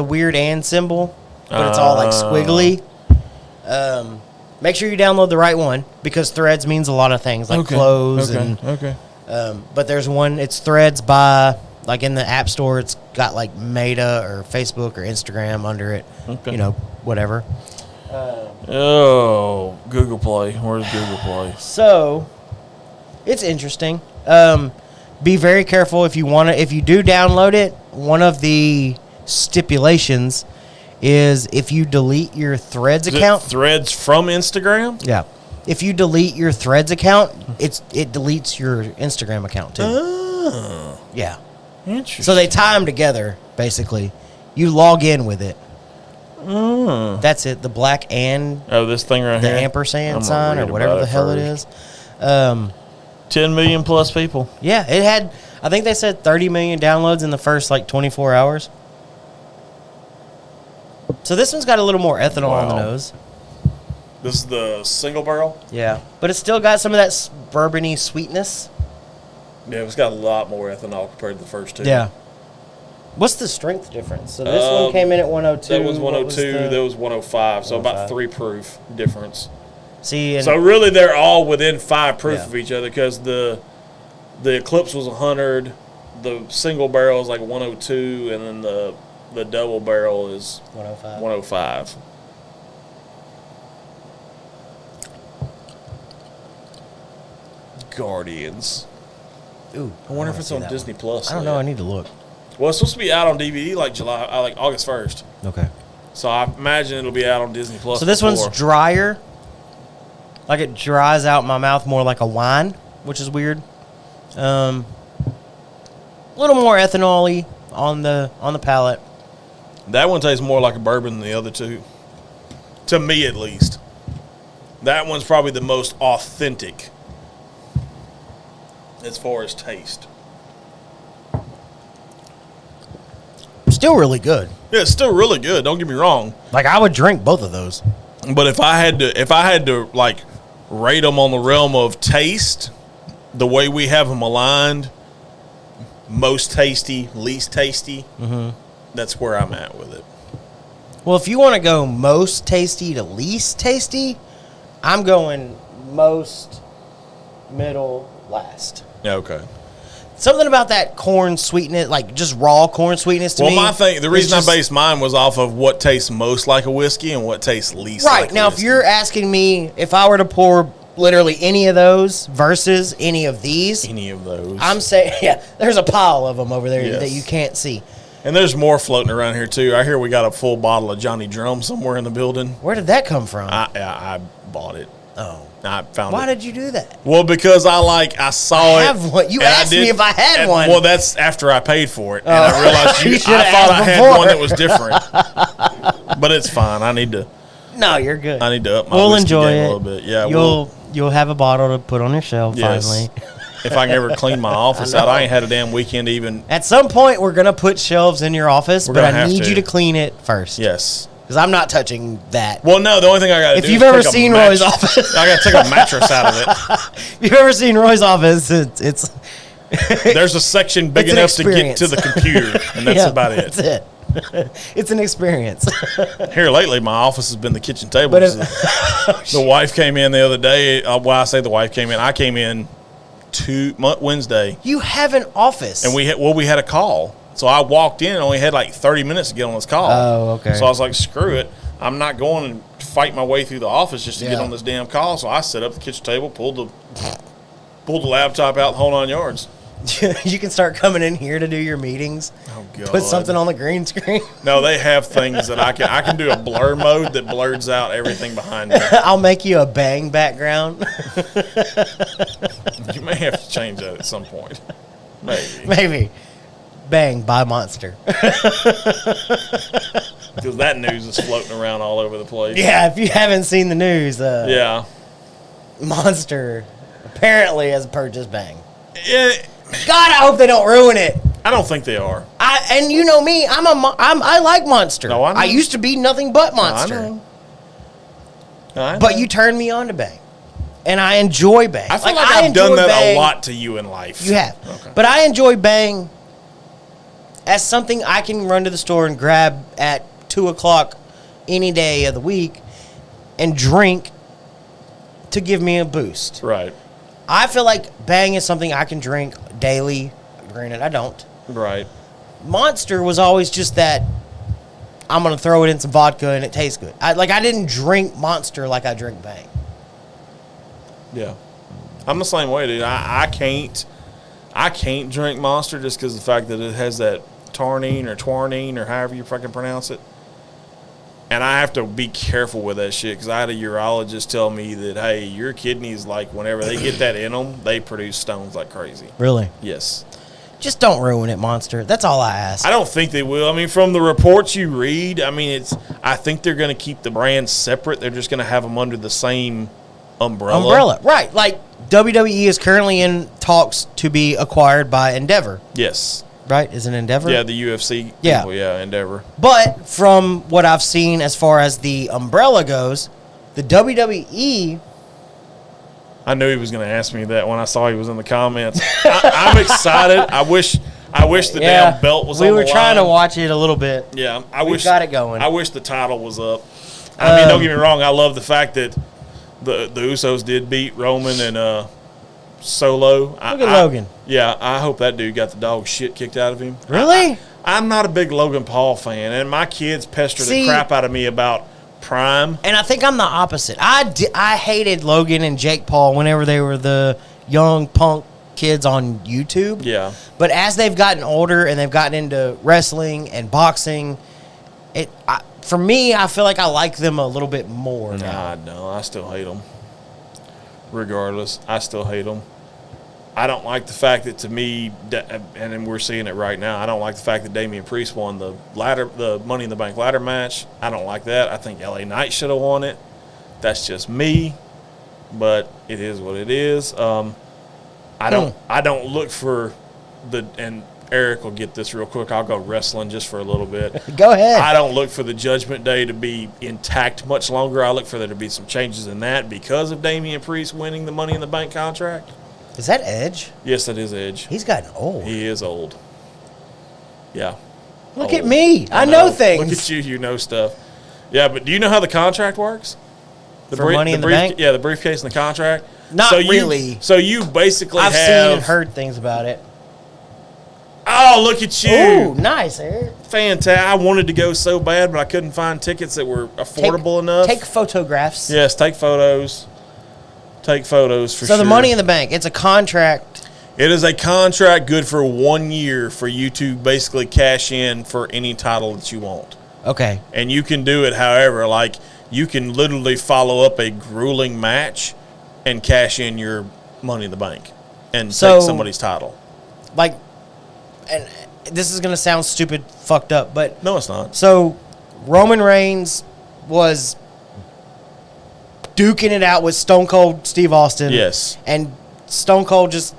weird and symbol, but it's all like squiggly. Make sure you download the right one because Threads means a lot of things like clothes but there's one. It's Threads by like in the App Store. It's got like Meta or Facebook or Instagram under it. Okay. You know, whatever. Google Play. Where's Google Play? So it's interesting. Be very careful if you do download it. One of the stipulations is if you delete your Threads account. Threads from Instagram? Yeah. If you delete your Threads account, it deletes your Instagram account too. Oh. Yeah. Interesting. So they tie them together, basically. You log in with it. Oh. That's it. The black and this thing right here? The ampersand sign or whatever the hell it is. 10 million plus people. Yeah, it had, I think they said 30 million downloads in the first like 24 hours. So this one's got a little more ethanol on the nose. This is the single barrel? Yeah. But it's still got some of that bourbon-y sweetness. Yeah, it's got a lot more ethanol compared to the first two. Yeah. What's the strength difference? So this one came in at 102. That was 102. That was 105. So about 3 proof difference. See, so really they're all within 5 proof of each other because the Eclipse was 100, the single barrel is like 102, and then the double barrel is 105. Guardians. Ooh, I wonder if it's on Disney Plus. I don't know. I need to look. Well, it's supposed to be out on DVD like August 1st. Okay. So I imagine it'll be out on Disney Plus. So this one's drier. Like it dries out my mouth more like a wine, which is weird. A little more ethanol-y on the palate. That one tastes more like a bourbon than the other two. To me, at least. That one's probably the most authentic as far as taste. Still really good. Yeah, it's still really good. Don't get me wrong. Like I would drink both of those. But if I had to like rate them on the realm of taste, the way we have them aligned, most tasty, least tasty, that's where I'm at with it. Well, if you want to go most tasty to least tasty, I'm going most, middle, last. Yeah, okay. Something about that corn sweetness, like just raw corn sweetness to me. Well, the reason I based mine was off of what tastes most like a whiskey and what tastes least like a whiskey. Right. Now, if you're asking me if I were to pour literally any of those versus any of these. Any of those. I'm saying, yeah, there's a pile of them over there that you can't see. And there's more floating around here, too. I hear we got a full bottle of Johnny Drum somewhere in the building. Where did that come from? I bought it. Oh. I found Why it. did you do that? Well, because I saw it. Have one. You asked me if I had one. Well, that's after I paid for it. And I realized I thought I had one that was different. But it's fine. I need to. No, you're good. I need to up my whiskey game a little bit. Yeah, You'll have a bottle to put on your shelf finally. if I can ever clean my office out. I ain't had a damn weekend to even. At some point, we're going to put shelves in your office, but I need you to clean it first. Yes. Because I'm not touching that. Well, no, the only thing I got to do is if you've ever seen Roy's office. I got to take a mattress out of it. If you've ever seen Roy's office, it's there's a section big enough to get to the computer, and that's about it. That's it. It's an experience. Here lately, my office has been the kitchen table. The wife came in the other day. Well, I say the wife came in. I came in Wednesday. You have an office, and we had a call. So I walked in and only had like 30 minutes to get on this call. Oh, okay. So I was like, screw it. I'm not going and fight my way through the office just to get on this damn call. So I set up the kitchen table, pulled the laptop out, the whole 9 yards. You can start coming in here to do your meetings. Oh, God. Put something on the green screen. No, they have things that I can do a blur mode that blurs out everything behind me. I'll make you a bang background. You may have to change that at some point. Maybe. Bang by Monster. Because that news is floating around all over the place. Yeah, if you haven't seen the news, yeah, Monster apparently has purchased Bang. Yeah. God, I hope they don't ruin it. I don't think they are. And you know me, I like Monster. No, I know. I used to be nothing but Monster. I know. But you turned me on to Bang. And I enjoy Bang. I feel like I've done that Bang a lot to you in life. You have. Okay. But I enjoy Bang as something I can run to the store and grab at 2 o'clock any day of the week and drink to give me a boost. Right. I feel like Bang is something I can drink daily. Granted, I don't. Right. Monster was always just that I'm going to throw it in some vodka and it tastes good. I didn't drink Monster like I drink Bang. Yeah. I'm the same way, dude. I can't drink Monster just because of the fact that it has that tarnine or however you fucking pronounce it. And I have to be careful with that shit because I had a urologist tell me that, hey, your kidneys, like, whenever they get that in them, they produce stones like crazy. Really? Yes. Just don't ruin it, Monster. That's all I ask. I don't think they will. I mean, from the reports you read, I think they're going to keep the brands separate. They're just going to have them under the same umbrella. Right. Like, WWE is currently in talks to be acquired by Endeavor. Yes. Right? Is it Endeavor? Yeah, the UFC people, Endeavor. But from what I've seen as far as the umbrella goes, the WWE... I knew he was going to ask me that when I saw he was in the comments. I'm excited. I wish the damn belt was on the line. We were trying to watch it a little bit. Yeah. We got it going. I wish the title was up. I mean, don't get me wrong. I love the fact that the Usos did beat Roman and... Solo. Look at Logan. Yeah, I hope that dude got the dog shit kicked out of him. Really? I'm not a big Logan Paul fan, and my kids pester the crap out of me about Prime. And I think I'm the opposite. I hated Logan and Jake Paul whenever they were the young punk kids on YouTube. Yeah. But as they've gotten older and they've gotten into wrestling and boxing, for me, I feel like I like them a little bit more now. No, I still hate them. Regardless, I still hate them. I don't like the fact that, to me, and we're seeing it right now, I don't like the fact that Damian Priest won the Money in the Bank ladder match. I don't like that. I think LA Knight should have won it. That's just me, but it is what it is. I don't look for and Eric will get this real quick. I'll go wrestling just for a little bit. Go ahead. I don't look for the Judgment Day to be intact much longer. I look for there to be some changes in that because of Damian Priest winning the Money in the Bank contract. Is that Edge? Yes, that is Edge. He's gotten old. He is old. Yeah. Look at me. I know things. Look at you. You know stuff. Yeah, but do you know how the contract works? For Money in the Bank? Yeah, the briefcase and the contract. Not really. So you basically I've seen and heard things about it. Oh, look at you. Ooh, nice, Eric. Fantastic. I wanted to go so bad, but I couldn't find tickets that were affordable enough. Take photographs. Yes, take photos. Take photos for sure. So the Money in the Bank, it's a contract. It is a contract good for 1 year for you to basically cash in for any title that you want. Okay. And you can do it however, like you can literally follow up a grueling match and cash in your Money in the Bank and take somebody's title. Like, and this is going to sound stupid, fucked up, but... No, it's not. So, Roman Reigns was duking it out with Stone Cold Steve Austin. Yes. And Stone Cold just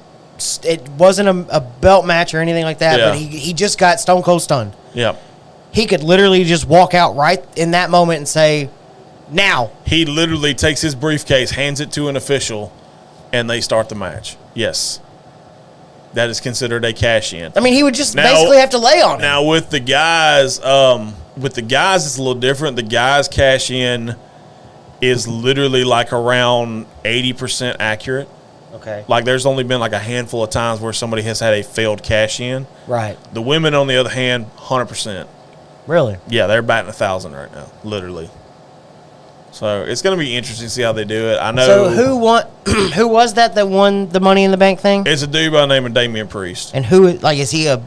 it wasn't a belt match or anything like that, but he just got Stone Cold stunned. Yeah. He could literally just walk out right in that moment and say, now. He literally takes his briefcase, hands it to an official, and they start the match. Yes. That is considered a cash-in. I mean, he would just basically have to lay on him. Now, with the guys, it's a little different. The guys' cash-in is literally like around 80% accurate. Okay. Like, there's only been like a handful of times where somebody has had a failed cash-in. Right. The women, on the other hand, 100%. Really? Yeah, they're batting 1,000 right now, literally. So it's going to be interesting to see how they do it. I know. So who won? Who was that won the Money in the Bank thing? It's a dude by the name of Damian Priest. And is he a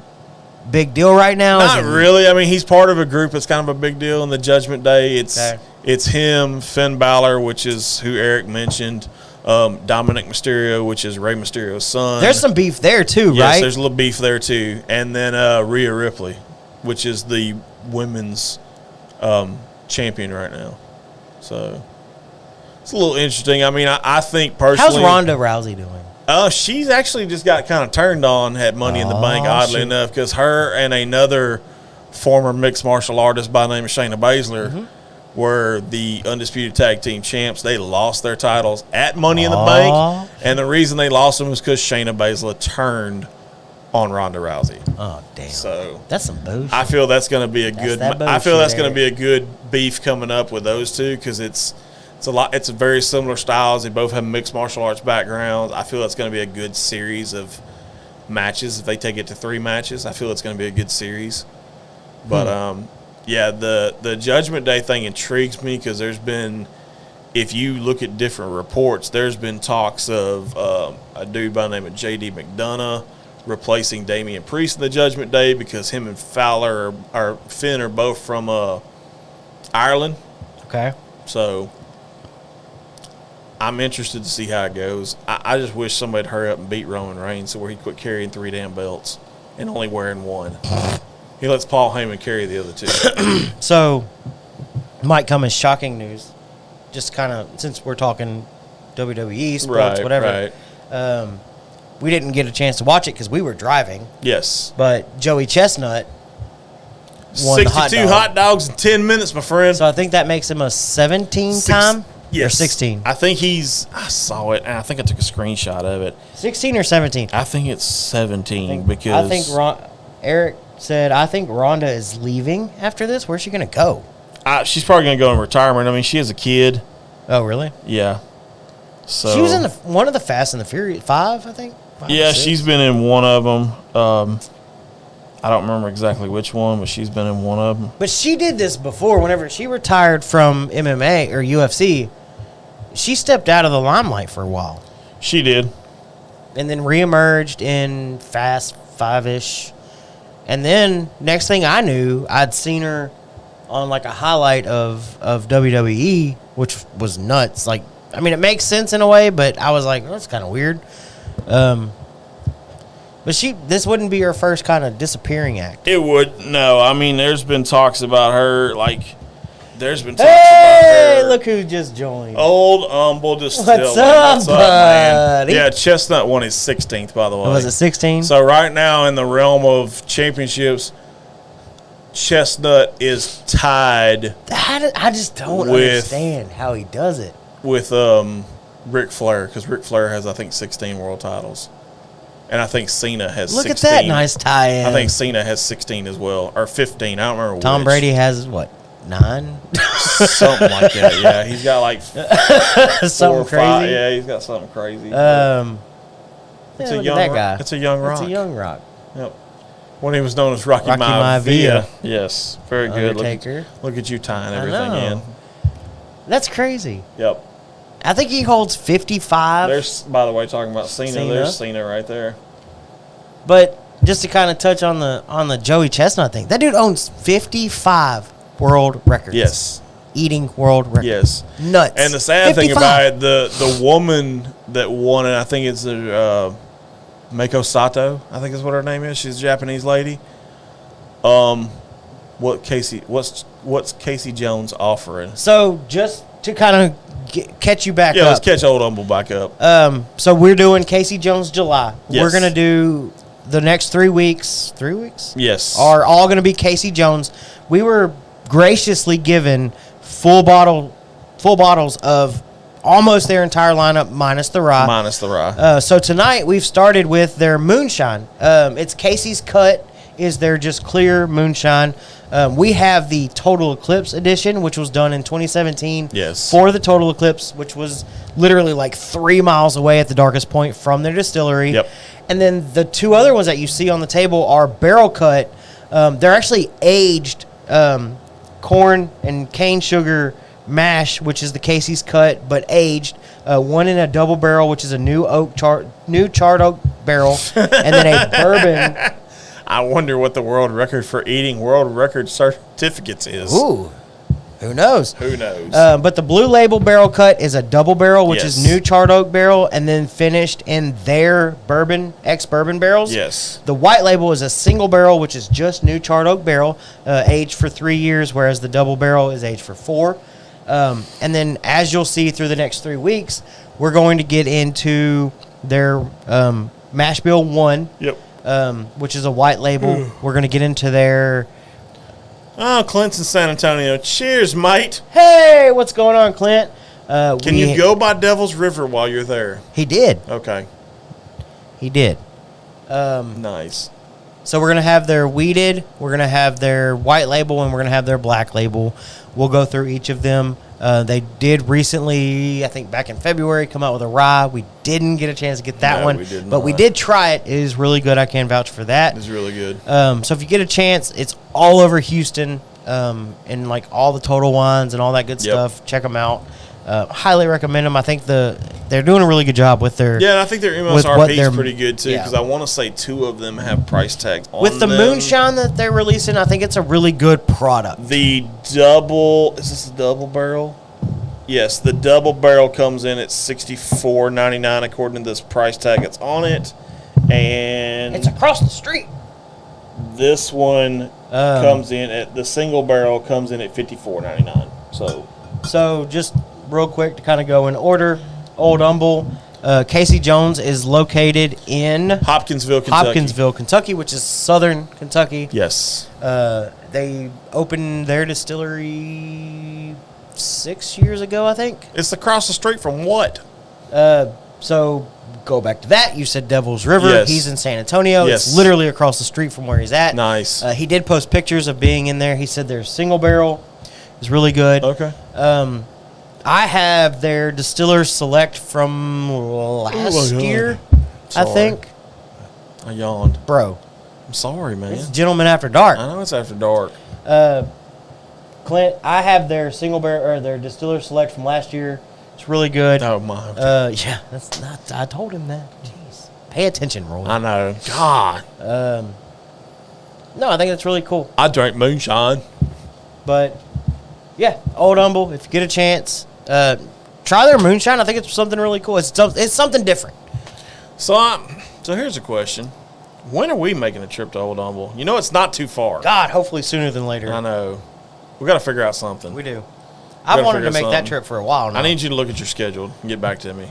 big deal right now? Not really. I mean, he's part of a group that's kind of a big deal in the Judgment Day. It's him, Finn Balor, which is who Eric mentioned, Dominic Mysterio, which is Rey Mysterio's son. There's some beef there too, right? Yes, there's a little beef there too. And then Rhea Ripley, which is the women's champion right now. So it's a little interesting. I mean, I think personally. How's Ronda Rousey doing? She's actually just got kind of turned on at Money in the Bank, oddly enough, because her and another former mixed martial artist by the name of Shayna Baszler were the undisputed tag team champs. They lost their titles at Money in the Bank, and the reason they lost them was because Shayna Baszler turned on Ronda Rousey. Oh, damn. So that's some bullshit. I feel that's going to be a good. I feel that's going to be a good beef coming up with those two because it's a lot. It's a very similar styles. They both have mixed martial arts backgrounds. I feel that's going to be a good series of matches if they take it to 3 matches. I feel it's going to be a good series. But yeah, the Judgment Day thing intrigues me because there's been, if you look at different reports, there's been talks of a dude by the name of J.D. McDonough replacing Damian Priest in the Judgment Day because him and Finn are both from Ireland. Okay. So I'm interested to see how it goes. I just wish somebody'd hurry up and beat Roman Reigns so where he quit carrying 3 damn belts and only wearing 1. He lets Paul Heyman carry the other 2. So, might come as shocking news, just kind of since we're talking WWE, sports, whatever. Right. We didn't get a chance to watch it because we were driving. Yes. But Joey Chestnut won 62 hot dogs in 10 minutes, my friend. So I think that makes him a 17-time? Yes. Or 16? I think I saw it, and I think I took a screenshot of it. 16 or 17? I think it's 17 because... I think Eric said, I think Ronda is leaving after this. Where's she going to go? She's probably going to go in retirement. I mean, she has a kid. Oh, really? Yeah. So she was in one of the Fast and the Furious 5, I think. 5 yeah, she's been in one of them. I don't remember exactly which one, but she's been in one of them. But she did this before. Whenever she retired from MMA or UFC, she stepped out of the limelight for a while. She did. And then reemerged in Fast 5-ish. And then, next thing I knew, I'd seen her on like a highlight of WWE, which was nuts. Like, I mean, it makes sense in a way, but I was like, oh, that's kind of weird. But this wouldn't be her first kind of disappearing act. It would. No, I mean, there's been talks about her, like, there's been talks about her. Hey, look who just joined. Old Humble Distiller. What's up, man? Yeah, Chestnut won his 16th, by the way. Was it 16? So right now in the realm of championships, Chestnut is tied. I just don't understand how he does it. With Ric Flair, because Ric Flair has, I think, 16 world titles. And I think Cena has 16. Look at that nice tie-in. I think Cena has 16 as well, or 15. I don't remember Tom Brady has, what, 9? Something like that, yeah. He's got like 4 something or 5. crazy. Yeah, he's got something crazy. It's a young guy. It's a young Rock. It's a young Rock. Yep. When he was known as Rocky Maivia. Yes, very good. Look at you tying everything in. That's crazy. Yep. I think he holds 55. There's, by the way, talking about Cena. There's Cena right there. But just to kind of touch on the Joey Chestnut thing, that dude owns 55 world records. Yes. Eating world records. Yes. Nuts. And the sad 55. thing about it, the woman that won it, I think it's Meiko Sato, I think is what her name is. She's a Japanese lady. What's Casey Jones offering? So just to kind of catch you back up. Yeah, let's catch Old Humble back up. So we're doing Casey Jones July. Yes. We're going to do the next 3 weeks. 3 weeks? Yes. Are all going to be Casey Jones. We were graciously given full bottles of almost their entire lineup minus the rye. So tonight we've started with their moonshine. It's Casey's Cut is their just clear moonshine. We have the Total Eclipse edition, which was done in 2017. Yes. For the Total Eclipse, which was literally like 3 miles away at the darkest point from their distillery. Yep. And then the 2 other ones that you see on the table are barrel cut. They're actually aged corn and cane sugar mash, which is the Casey's Cut, but aged. One in a double barrel, which is a new charred oak barrel, and then a bourbon. I wonder what the world record for eating world record certificates is. Ooh, who knows? Who knows? But the Blue Label barrel cut is a double barrel, which is new charred oak barrel, and then finished in their bourbon, ex-bourbon barrels. Yes. The White Label is a single barrel, which is just new charred oak barrel, aged for 3 years, whereas the double barrel is aged for 4. And then, as you'll see through the next 3 weeks, we're going to get into their Mash Bill 1. Yep. Which is a white label. We're going to get into their... Oh, Clint's in San Antonio. Cheers, mate. Hey, what's going on, Clint? Can you go by Devil's River while you're there? He did. Okay. He did. Nice. So we're going to have their weeded, we're going to have their white label, and we're going to have their black label. We'll go through each of them. They did recently, I think back in February, come out with a rye. We didn't get a chance to get that one, but we did try it. It is really good. I can vouch for that. It's really good. So if you get a chance, it's all over Houston, and like all the Total Wines and all that good stuff. Check them out. Highly recommend them. I think they're doing a really good job with their... Yeah, and I think their MSRP is pretty good, too, because I want to say 2 of them have price tags on with the them. moonshine that they're releasing, I think it's a really good product. The double... Is this a double barrel? Yes, the double barrel comes in at $64.99 according to this price tag that's on it. And... It's across the street. This one comes in at... The single barrel comes in at $54.99. So just... real quick to kind of go in order. Old Humble, Casey Jones is located in Hopkinsville, Kentucky, which is southern Kentucky. Yes. They opened their distillery 6 years ago, I think. It's across the street from what? So go back to that. You said Devil's River. Yes. He's in San Antonio. Yes. It's literally across the street from where he's at. Nice. He did post pictures of being in there. He said their single barrel is really good. Okay. I have their Distiller Select from last year, I think. I yawned. Bro. I'm sorry, man. It's Gentleman After Dark. I know it's after dark. Clint, I have their single barrel or their Distiller Select from last year. It's really good. Oh, my. Yeah, that's not. I told him that. Jeez. Pay attention, Roy. I know. God. No, I think it's really cool. I drank moonshine. But, yeah, Old Humble, if you get a chance, try their moonshine. I think it's something really cool. It's something different. So here's a question. When are we making a trip to Old Humble? You know it's not too far. God, hopefully sooner than later. I know. We got to figure out something. We do. I've wanted to make that trip for a while now. I need you to look at your schedule and get back to me.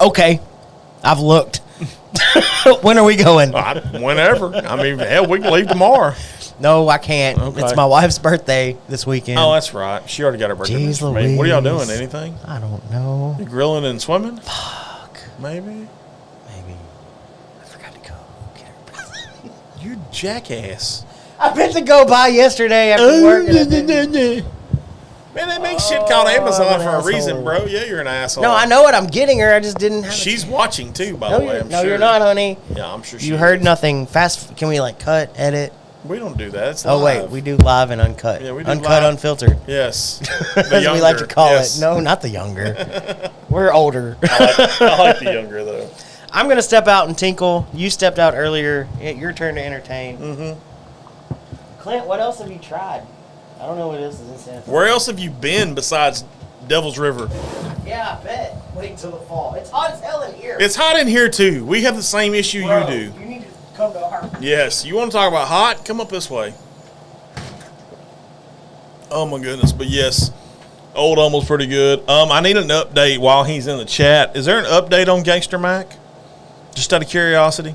Okay. I've looked. When are we going? Whenever. I mean, hell, we can leave tomorrow. No, I can't. Okay. It's my wife's birthday this weekend. Oh, that's right. She already got her birthday. Jeez What are y'all doing? Louise. Anything? I don't know. You grilling and swimming? Fuck. Maybe. I forgot to go get her present. You jackass. I meant to go by yesterday after work. And I didn't. Man, they make shit called Amazon I'm an for a asshole. reason, bro. Yeah, you're an asshole. No, I know what I'm getting her. I just didn't have She's watching, too, by No, the way, I'm sure. you're not, honey. Yeah, I'm sure she You heard is. nothing. Fast. Can we, cut, edit? We don't do that. It's Oh, live. wait. We do live and uncut. Yeah, we do uncut, live. unfiltered. Yes. As we like to call it. No, not the younger. We're older. I like the younger, though. I'm going to step out and tinkle. You stepped out earlier. Your turn to entertain. Mm-hmm. Clint, what else have you tried? I don't know what it is in San Antonio. Where else have you been besides Devil's River? Yeah, I bet. Wait till the fall. It's hot as hell in here. It's hot in here, too. We have the same issue Bro, you do. You need to come to our... Yes. You want to talk about hot? Come up this way. Oh, my goodness. But, yes, Old Humble's pretty good. I need an update while he's in the chat. Is there an update on Gangster Mac? Just out of curiosity.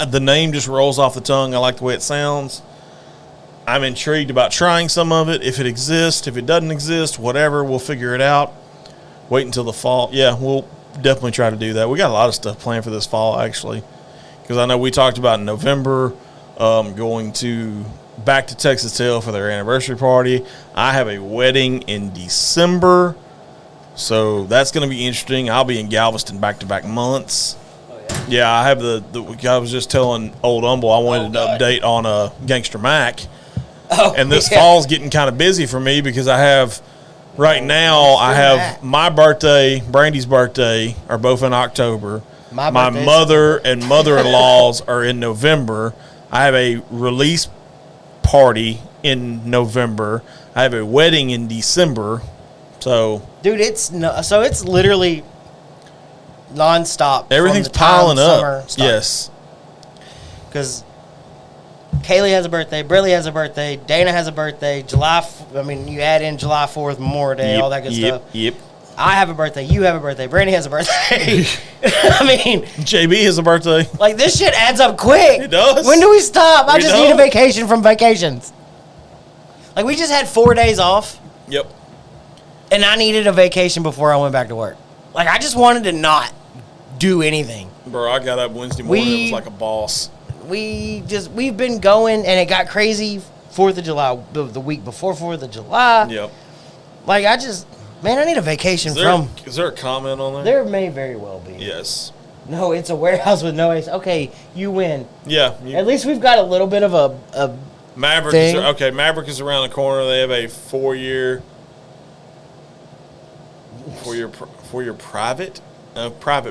The name just rolls off the tongue. I like the way it sounds. I'm intrigued about trying some of it. If it exists, if it doesn't exist, whatever, we'll figure it out. Wait until the fall. Yeah, we'll definitely try to do that. We got a lot of stuff planned for this fall, actually. Because I know we talked about in November going to back to Texas Hill for their anniversary party. I have a wedding in December. So that's going to be interesting. I'll be in Galveston back-to-back months. Yeah, I have I was just telling Old Humble I wanted an update on Gangster Mac. And this fall's getting kind of busy for me because I have, right now, I have my birthday, Brandy's birthday are both in October. My mother and mother-in-law's are in November. I have a release party in November. I have a wedding in December. So, dude, it's literally nonstop. Everything's piling up. Yes, because Kaylee has a birthday, Briley has a birthday, Dana has a birthday. You add in July 4th, Memorial Day, all that good stuff. Yep. I have a birthday. You have a birthday. Brandy has a birthday. I mean, JB has a birthday. Like, this shit adds up quick. It does. When do we stop? I just need a vacation from vacations. Like, we just had 4 days off. Yep. And I needed a vacation before I went back to work. Like, I just wanted to not do anything. Bro, I got up Wednesday morning. It was like a boss. We've been going, and it got crazy 4th of July, the week before 4th of July. Yep. Like, I need a vacation Is there a comment on that? There may very well be. Yes. No, it's a warehouse with no AC. Okay, you win. Yeah. At least we've got a little bit of a Maverick thing. Maverick is around the corner. They have a 4-year private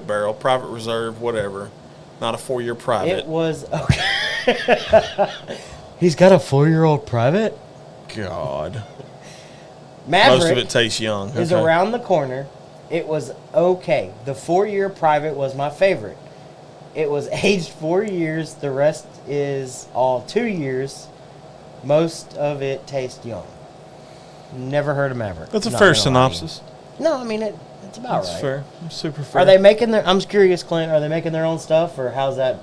barrel, private reserve, whatever. Not a 4-year private. It was okay. He's got a 4-year-old private? God. Maverick most of it tastes young. Is around the corner. It was okay. The 4-year private was my favorite. It was aged 4 years. The rest is all 2 years. Most of it tastes young. Never heard of Maverick. That's a fair synopsis. No, I mean, it's about right. Fair. Super fair. Are they making I'm curious, Clint, are they making their own stuff, or how's that?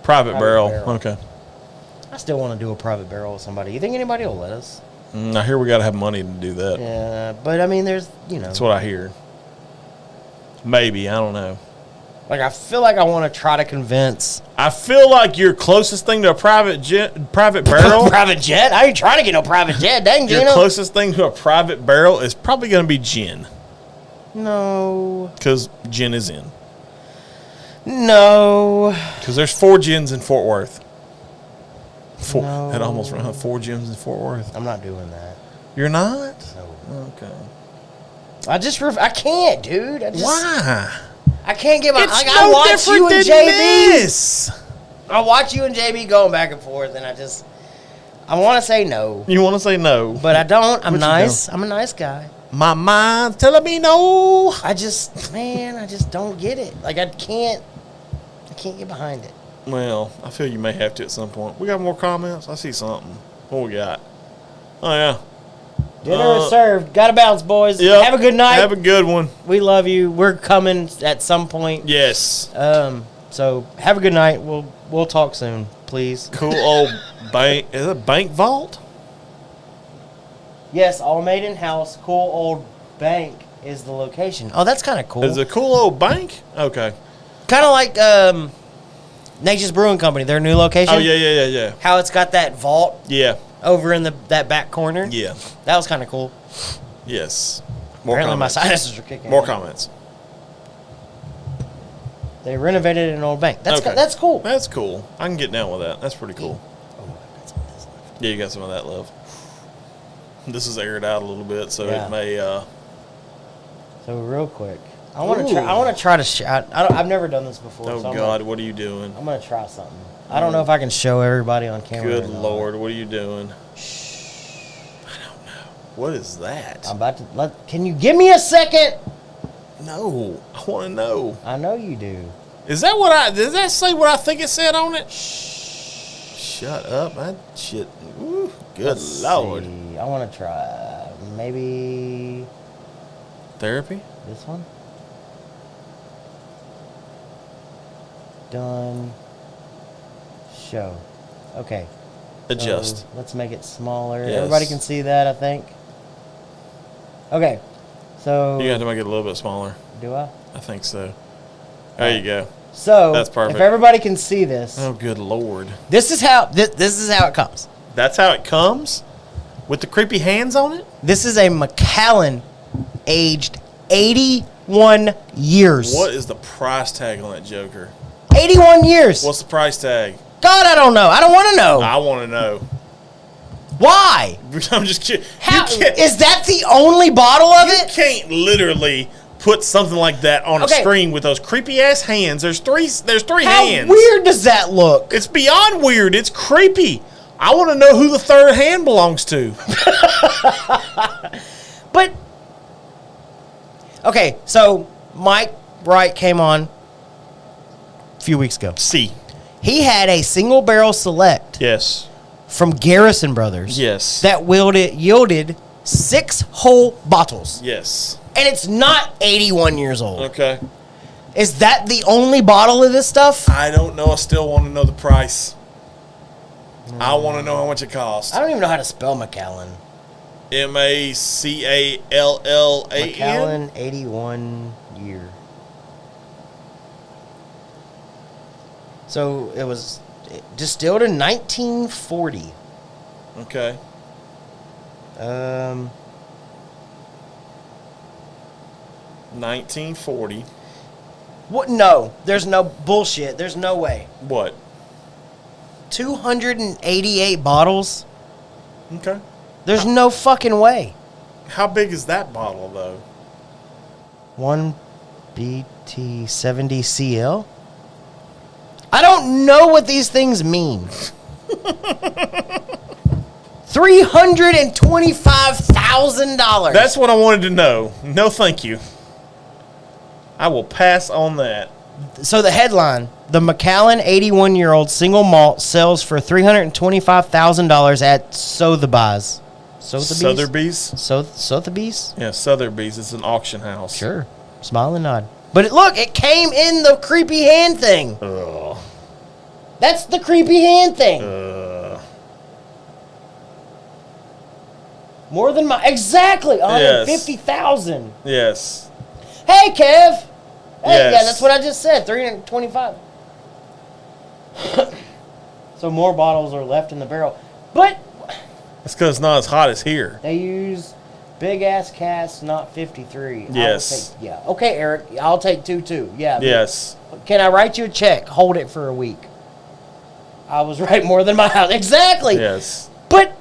Private barrel. Okay. I still want to do a private barrel with somebody. You think anybody will let us? I hear we got to have money to do that. Yeah, but I mean, there's, That's what I hear. Maybe. I don't know. Like, I feel like I want to try to convince. I feel like your closest thing to a private barrel. Private jet? I ain't trying to get no private jet. Dang, Gino. Your closest thing to a private barrel is probably going to be gin. No. Because gin is in. No. Because there's 4 gins in Fort Worth. No. That almost ran 4 gyms in Fort Worth. I'm not doing that. You're not? No. Okay. I can't, dude. Why? I can't get my. It's I watch you and JB. This. I watch you and JB going back and forth, and I want to say no. You want to say no, but I don't. I'm nice. I'm a nice guy. My mind's telling me no. I just don't get it. Like, I can't get behind it. Well, I feel you may have to at some point. We got more comments? I see something. What we got? Oh, yeah. Dinner is served. Gotta bounce, boys. Yep. Have a good night. Have a good one. We love you. We're coming at some point. Yes. So have a good night. We'll talk soon, please. Cool old bank. Is it a bank vault? Yes, all made in house. Cool old bank is the location. Oh, that's kind of cool. Is it a cool old bank? Okay. Kind of like Nature's Brewing Company, their new location. Oh yeah. How it's got that vault. Yeah. Over in that back corner. Yeah. That was kind of cool. Yes. Apparently my sinuses are kicking. More comments. They renovated an old bank. That's cool. That's cool. I can get down with that. That's pretty cool. Oh, I got some of this left. Yeah, you got some of that love. This is aired out a little bit, so it may. So real quick, I want to try to shot. I've never done this before. Oh so God, what are you doing? I'm gonna try something. I don't know if I can show everybody on camera. Good Lord, what are you doing? I don't know. What is that? I'm about to. Can you give me a second? No, I want to know. I know you do. Is that what does that say what I think it said on it? Shut up, that shit. Ooh, good Lord. See. I want to try. Maybe Therapy? this one. Done. Show. Okay. Adjust. So let's make it smaller. Yes. Everybody can see that, I think. Okay. So You have to make it a little bit smaller. do I? I think so. There you go. So That's perfect. if everybody can see this, Oh, good Lord. this is how it comes. That's how it comes? With the creepy hands on it? This is a Macallan aged 81 years. What is the price tag on that joker? 81 years. What's the price tag? God, I don't know. I don't want to know. I want to know. Why? I'm just kidding. How, is that the only bottle of You it? can't literally put something like that on a screen with those creepy ass hands. There's three How hands. weird does that look? It's beyond weird. It's creepy. I want to know who the third hand belongs to. But okay, so Mike Wright came on a few weeks ago. C. He had a single barrel select Yes. from Garrison Brothers. Yes. That yielded 6 whole bottles. Yes. And it's not 81 years old. Okay. Is that the only bottle of this stuff? I don't know. I still want to know the price. I want to know how much it costs. I don't even know how to spell Macallan. Macallan. Macallan, 81 year. So it was distilled in 1940. Okay. 1940. What? No, there's no bullshit. There's no way. What? 288 bottles. Okay. There's no fucking way. How big is that bottle, though? 1 BT70 CL. I don't know what these things mean. $325,000. That's what I wanted to know. No, thank you. I will pass on that. So the headline: the Macallan 81-year-old single malt sells for $325,000 at Sotheby's. Sotheby's? Sotheby's? Yeah, Sotheby's. It's an auction house. Sure. Smile and nod. But look, it came in the creepy hand thing. Ugh. That's the creepy hand thing. More than my exactly 150,000. Yes. Hey, Kev. Hey, Yes. yeah, that's what I just said. 325. So more bottles are left in the barrel, but That's because it's not as hot as here. they use big ass casks, not 53. Yes. Yeah. Okay, Eric. I'll take 2 too. Yeah. Yes. Can I write you a check? Hold it for a week. I was right more than my house. Exactly. Yes. But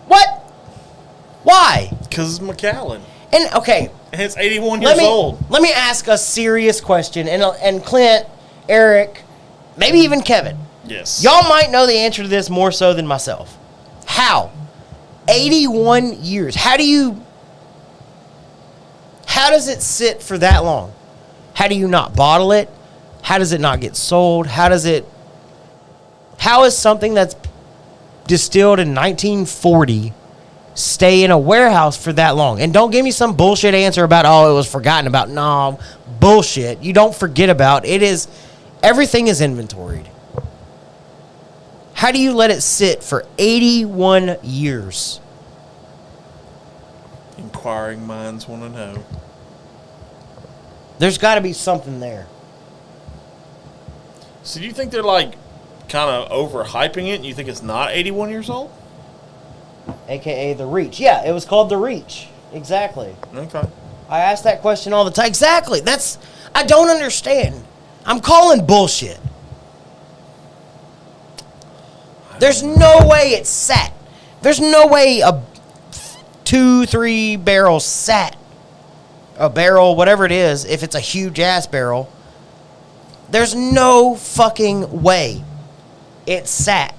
what? Why? Because it's Macallan. And okay, And it's 81 years old. let me ask a serious question, and Clint, Eric, maybe even Kevin. Yes. Y'all might know the answer to this more so than myself. How? 81 years. How does it sit for that long? How do you not bottle it? How does it not get sold? How is something that's distilled in 1940 stay in a warehouse for that long? And don't give me some bullshit answer about, oh, it was forgotten about. No, bullshit. You don't forget about. Everything is inventoried. How do you let it sit for 81 years? Inquiring minds want to know. There's got to be something there. So do you think they're like kind of overhyping it and you think it's not 81 years old? AKA the Reach. Yeah, it was called the Reach. Exactly. Okay. I ask that question all the time. Exactly. I don't understand. I'm calling bullshit. There's no way it sat. There's no way a 2-3 barrel sat. A barrel, whatever it is, if it's a huge ass barrel. There's no fucking way it sat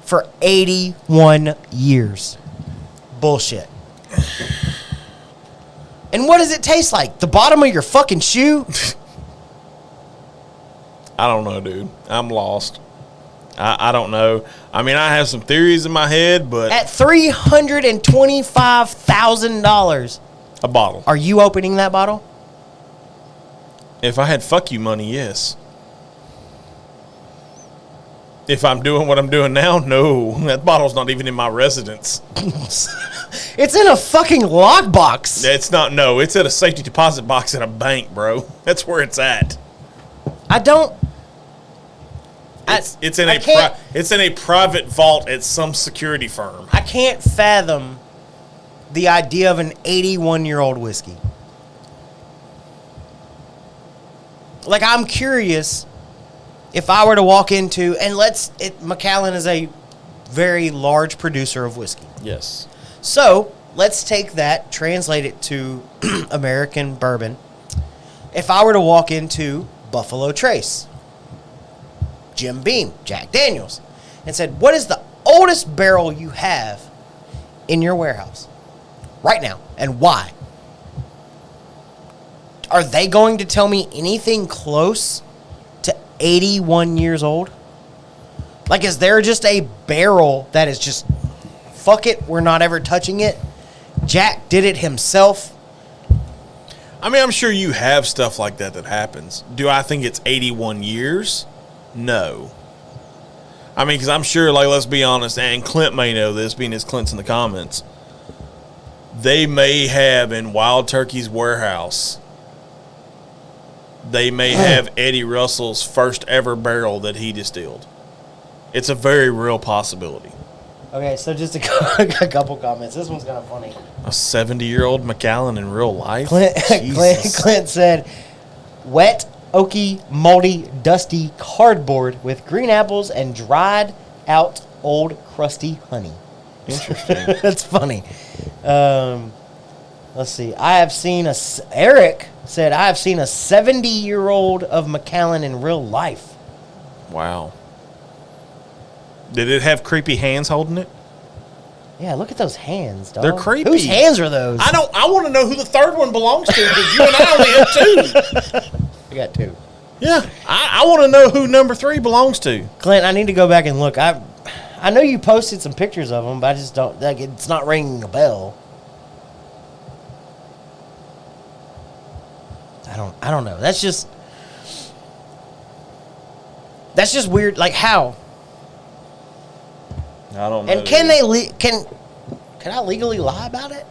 for 81 years. Bullshit. And what does it taste like? The bottom of your fucking shoe? I don't know, dude. I'm lost. I don't know. I mean, I have some theories in my head, but At $325,000, a bottle. are you opening that bottle? If I had fuck you money, yes. If I'm doing what I'm doing now, no. That bottle's not even in my residence. It's in a fucking lockbox. It's not. No, it's at a safety deposit box at a bank, bro. That's where it's at. I don't. It's in a private vault at some security firm. I can't fathom the idea of an 81-year-old whiskey. Like, I'm curious if I were to walk into, and Macallan is a very large producer of whiskey. Yes. So let's take that, translate it to American bourbon. If I were to walk into Buffalo Trace, Jim Beam, Jack Daniels, and said, what is the oldest barrel you have in your warehouse right now, and why? Are they going to tell me anything close to 81 years old? Like, is there just a barrel that is just, fuck it, we're not ever touching it? Jack did it himself. I mean, I'm sure you have stuff like that happens. Do I think it's 81 years? No. I mean, because I'm sure, like, let's be honest, and Clint may know this, being as Clint's in the comments, they may have in Wild Turkey's warehouse, they may have Eddie Russell's first ever barrel that he distilled. It's a very real possibility. Okay, so just a couple comments. This one's kind of funny. A 70-year-old Macallan in real life? Clint said, wet, oaky, moldy, dusty cardboard with green apples and dried out old crusty honey. Interesting. That's funny. Let's see. Eric said, I have seen a 70-year-old of Macallan in real life. Wow. Did it have creepy hands holding it? Yeah, look at those hands, dog. They're creepy. Whose hands are those? I want to know who the third one belongs to, because you and I only have two. I got two. Yeah, I want to know who number 3 belongs to. Clint, I need to go back and look. I know you posted some pictures of them, but I just don't, like, it's not ringing a bell. I don't know. That's just weird. Like, how? I don't know. And can I legally lie about it?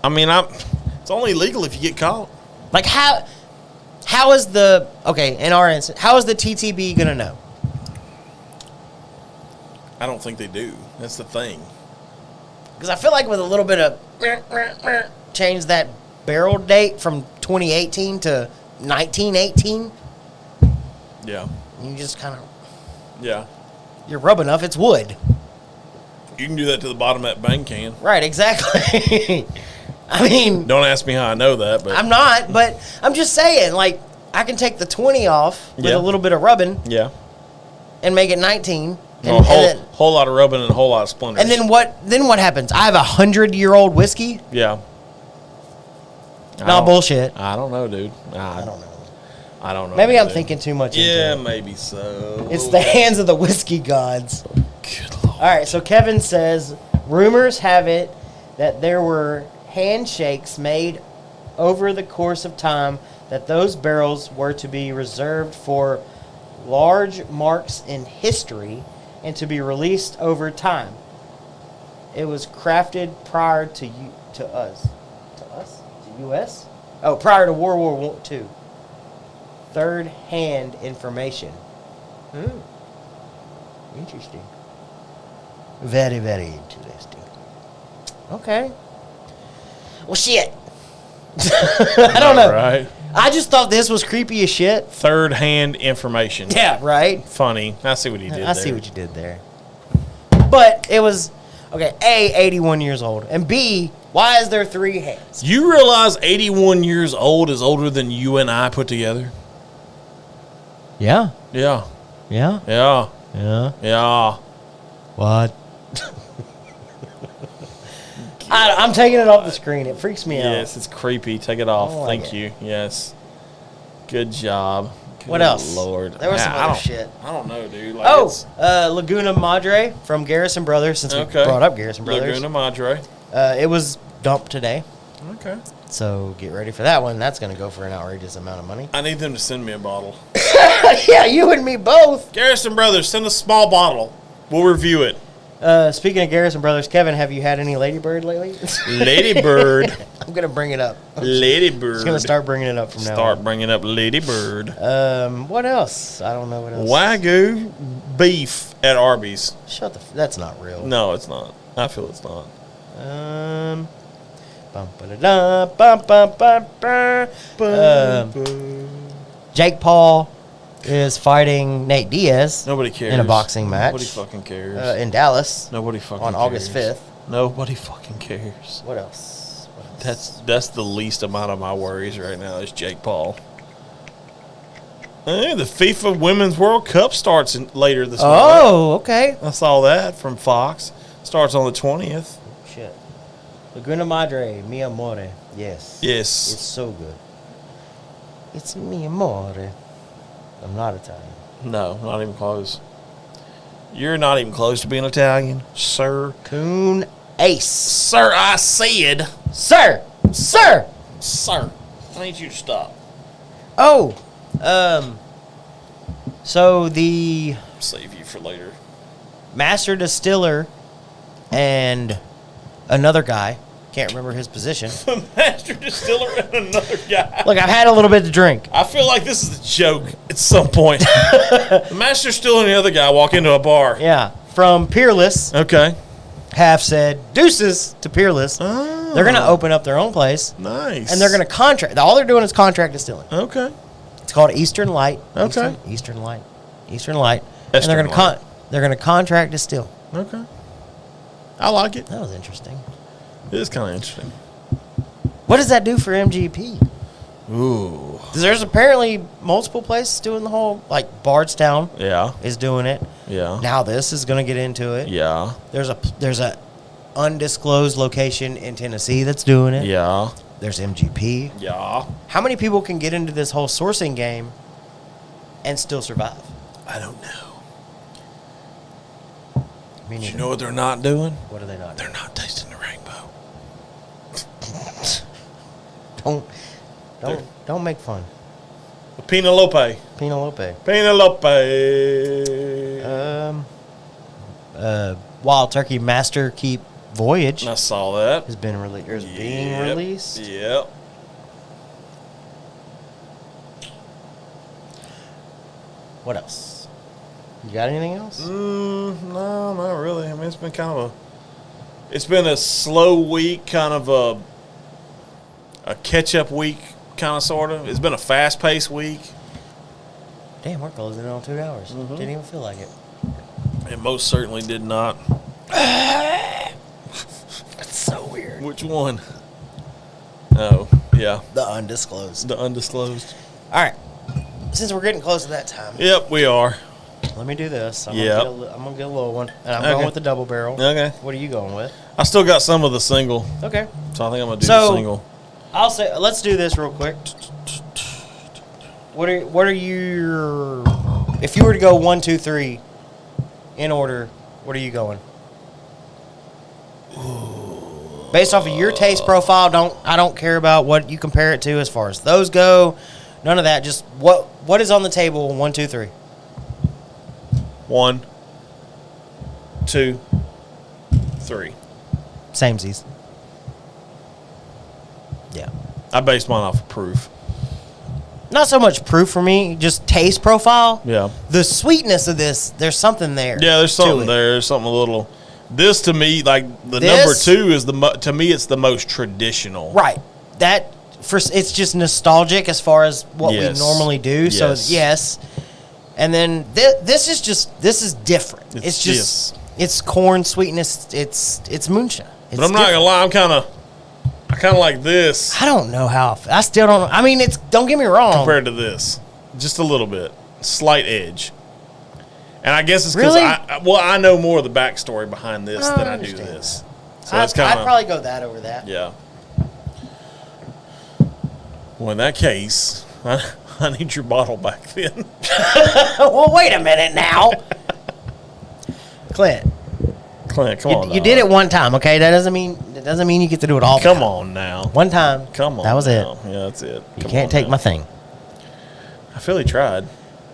I mean, it's only legal if you get caught. Like, how is in our instance, how is the TTB gonna know? I don't think they do. That's the thing. Because I feel like with a little bit of change that barrel date from 2018 to 1918. Yeah. You just kind of. Yeah. You're rubbing off. It's wood. You can do that to the bottom of that bang can. Right, exactly. I mean. Don't ask me how I know that, but. I'm not, but I'm just saying, like, I can take the 20 off with a little bit of rubbing. Yeah. And make it 19. A whole lot of rubbing and a whole lot of splinters. And then what happens? I have 100-year-old whiskey? Yeah. No, bullshit. I don't know, dude. I don't know. I don't know. Maybe I'm thinking too much into it. Yeah, maybe so. It's the hands of the whiskey gods. Good Lord. All right, so Kevin says, rumors have it that there were handshakes made over the course of time that those barrels were to be reserved for large marks in history and to be released over time. It was crafted prior to us? To U.S.? Oh, prior to World War II. Third-hand information. Interesting. Very, very interesting. Okay. Well, shit. I don't know. Right. I just thought this was creepy as shit. Third-hand information. Yeah, right? Funny. I see what he did there. I see what you did there. But it was, okay, A, 81 years old, and B, why is there 3 hands? You realize 81 years old is older than you and I put together? Yeah. Yeah. Yeah? Yeah. Yeah. Yeah. What? I'm taking it off the screen. It freaks me out. Yes, it's creepy. Take it off. I don't like Thank it. you. Yes. Good job. What else? Lord. There was some other shit. I don't know, dude. Like Laguna Madre from Garrison Brothers, since we brought up Garrison Brothers. Laguna Madre. It was dumped today. Okay. So get ready for that one. That's going to go for an outrageous amount of money. I need them to send me a bottle. Yeah, you and me both. Garrison Brothers, send a small bottle. We'll review it. Speaking of Garrison Brothers, Kevin, have you had any Ladybird lately? Ladybird. I'm going to bring it up. Ladybird. Just going to start bringing it up from now on. Start bringing up Ladybird. What else? I don't know what else. Wagyu beef at Arby's. That's not real. No, it's not. I feel it's not. Jake Paul is fighting Nate Diaz. Nobody cares. In a boxing match. Nobody fucking cares. In Dallas. Nobody fucking on cares. August 5th. Nobody fucking cares. What else? That's the least amount of my worries right now is Jake Paul. Hey, the FIFA Women's World Cup starts later this month. Oh, okay. I saw that from Fox. Starts on the 20th. Shit. Laguna Madre, mi amore. Yes. Yes. It's so good. It's mi amore. I'm not Italian. No, not even close. You're not even close to being Italian, sir. Coon Ace. Sir, I said. Sir. Sir. Sir. I need you to stop. Oh. So the Save you for later. master distiller and another guy, can't remember his position. The master distiller and another guy. Look, I've had a little bit to drink. I feel like this is a joke at some point. The master distiller and the other guy walk into a bar. Yeah. From Peerless, Okay. have said deuces to Peerless. Oh. They're going to open up their own place. Nice. And they're going to contract. All they're doing is contract distilling. Okay. It's called Eastern Light. Okay. Eastern Light. Eastern Light. Eastern and they're going Light. to they're going to contract distill. Okay. I like it. That was interesting. It is kind of interesting. What does that do for MGP? Ooh. There's apparently multiple places doing the whole, like Bardstown Yeah. is doing it. Yeah. Now this is going to get into it. Yeah. There's a undisclosed location in Tennessee that's doing it. Yeah. There's MGP. Yeah. How many people can get into this whole sourcing game and still survive? I don't know. Me You neither. know what they're not doing? What are they not They're doing? not tasting the rainbow. Don't make fun. Penelope. Penelope. Penelope. Wild Turkey Master Keep Voyage I saw that. has been being released. Yep. What else? You got anything else? No, not really. I mean, it's been it's been a slow week, kind of a catch-up week, kind of, sort of. It's been a fast-paced week. Damn, we're closing in on 2 hours. Mm-hmm. Didn't even feel like it. It most certainly did not. That's so weird. Which one? Oh, yeah. The undisclosed. The undisclosed. All right. Since we're getting close to that time, Yep, we are. let me do this. I'm Yep. going to get a little one. And I'm Okay. going with the double barrel. Okay. What are you going with? I still got some of the single, Okay. so I think I'm going to do So- the single. I'll say, let's do this real quick. What are your, if you were to go 1, 2, 3 in order, what are you going? Based off of your taste profile, I don't care about what you compare it to as far as those go. None of that. Just what is on the table? 1, 2, 3. 1, 2, 3. Samesies. Yeah. I based mine off of proof. Not so much proof for me, just taste profile. Yeah. The sweetness of this, there's something there. Yeah, there's to something it. there. There's something a little. This to me, like the This- number 2 is to me it's the most traditional. Right. It's just nostalgic as far as what Yes. we normally do. So Yes. yes. And then this is different. It's just it's corn sweetness. It's moonshine. It's But I'm not different. gonna lie, I kind of like this I don't know how. I still don't know. I mean, don't get me wrong. compared to this, just a little bit, slight edge. And I guess it's because Really? I know more of the backstory behind this I than I do understand this. that. So it's kind I'd of probably go that over that. yeah. Well, in that case, I need your bottle back then. Well, wait a minute now. Clint, come on. You did it one time, okay? That doesn't mean you get to do it all the time. Come on now. One time. Come on. That was now. it. Yeah, that's it. You can't take my thing. I feel he tried.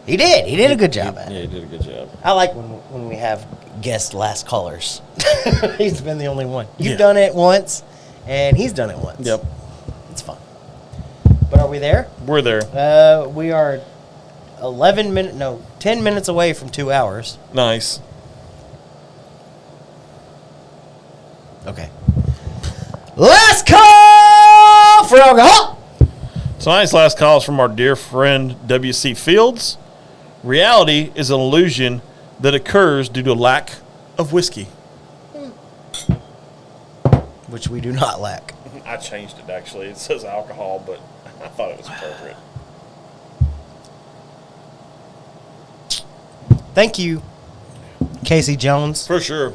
He did. He did a good job at it. Yeah, he did a good job. I like when we have guest last callers. He's been the only one. You've done it once, and he's done it once. Yep. It's fun. But are we there? We're there. We are 10 minutes away from 2 hours. Nice. Okay. Last call for alcohol. Tonight's last call is from our dear friend W.C. Fields. Reality is an illusion that occurs due to lack of whiskey. Which we do not lack. I changed it, actually. It says alcohol, but I thought it was appropriate. Thank you, Casey Jones. For sure.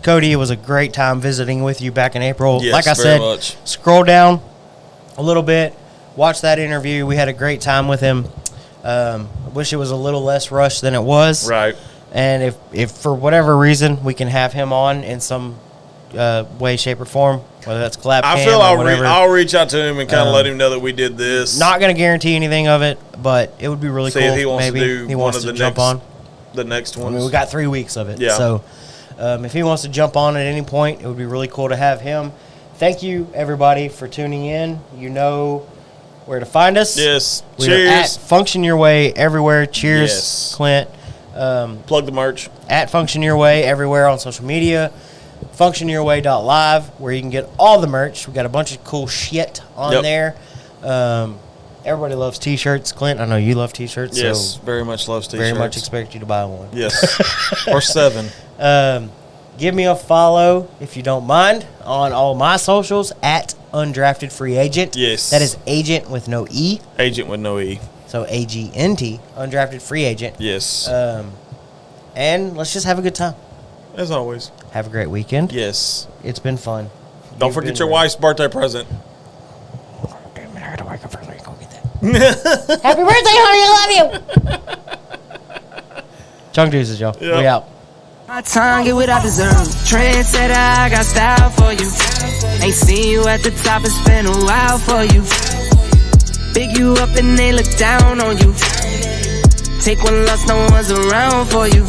Cody, it was a great time visiting with you back in April. Yes, like I very said, much. Scroll down a little bit, watch that interview. We had a great time with him. Wish it was a little less rushed than it was. Right. And if for whatever reason we can have him on in some way, shape, or form, whether that's collab cam I feel or whatever. I'll reach out to him and kind of let him know that we did this. Not going to guarantee anything of it, but it would be really cool. If he wants maybe to do he wants to jump on the next one. I mean, we got 3 weeks of it. Yeah. So if he wants to jump on at any point, it would be really cool to have him. Thank you, everybody, for tuning in. You know where to find us. Yes. We're Cheers. at Function Your Way everywhere. Cheers, Yes. Clint. Plug the merch. At Function Your Way everywhere on social media. FunctionYourWay.live, where you can get all the merch. We got a bunch of cool shit on there. Everybody loves T-shirts. Clint, I know you love T-shirts. Yes, so very much loves T-shirts. very much expect you to buy one. Yes. Or 7. Give me a follow, if you don't mind, on all my socials at Undrafted Free Agent. Yes. That is agent with no E. Agent with no E. So AGNT, Undrafted Free Agent. Yes. And let's just have a good time. As always. Have a great weekend. Yes. It's been fun. Don't forget your wife's birthday present. Damn it, I gotta wake up early and go get that. Happy birthday, honey. I love you. Chunk deuces, y'all. Yep. We out. My tongue get what I deserve. Trendsetter, I got style for you. Ain't seen you at the top, it's been a while for you. Big you up and they look down on you. Take one loss, no one's around for you.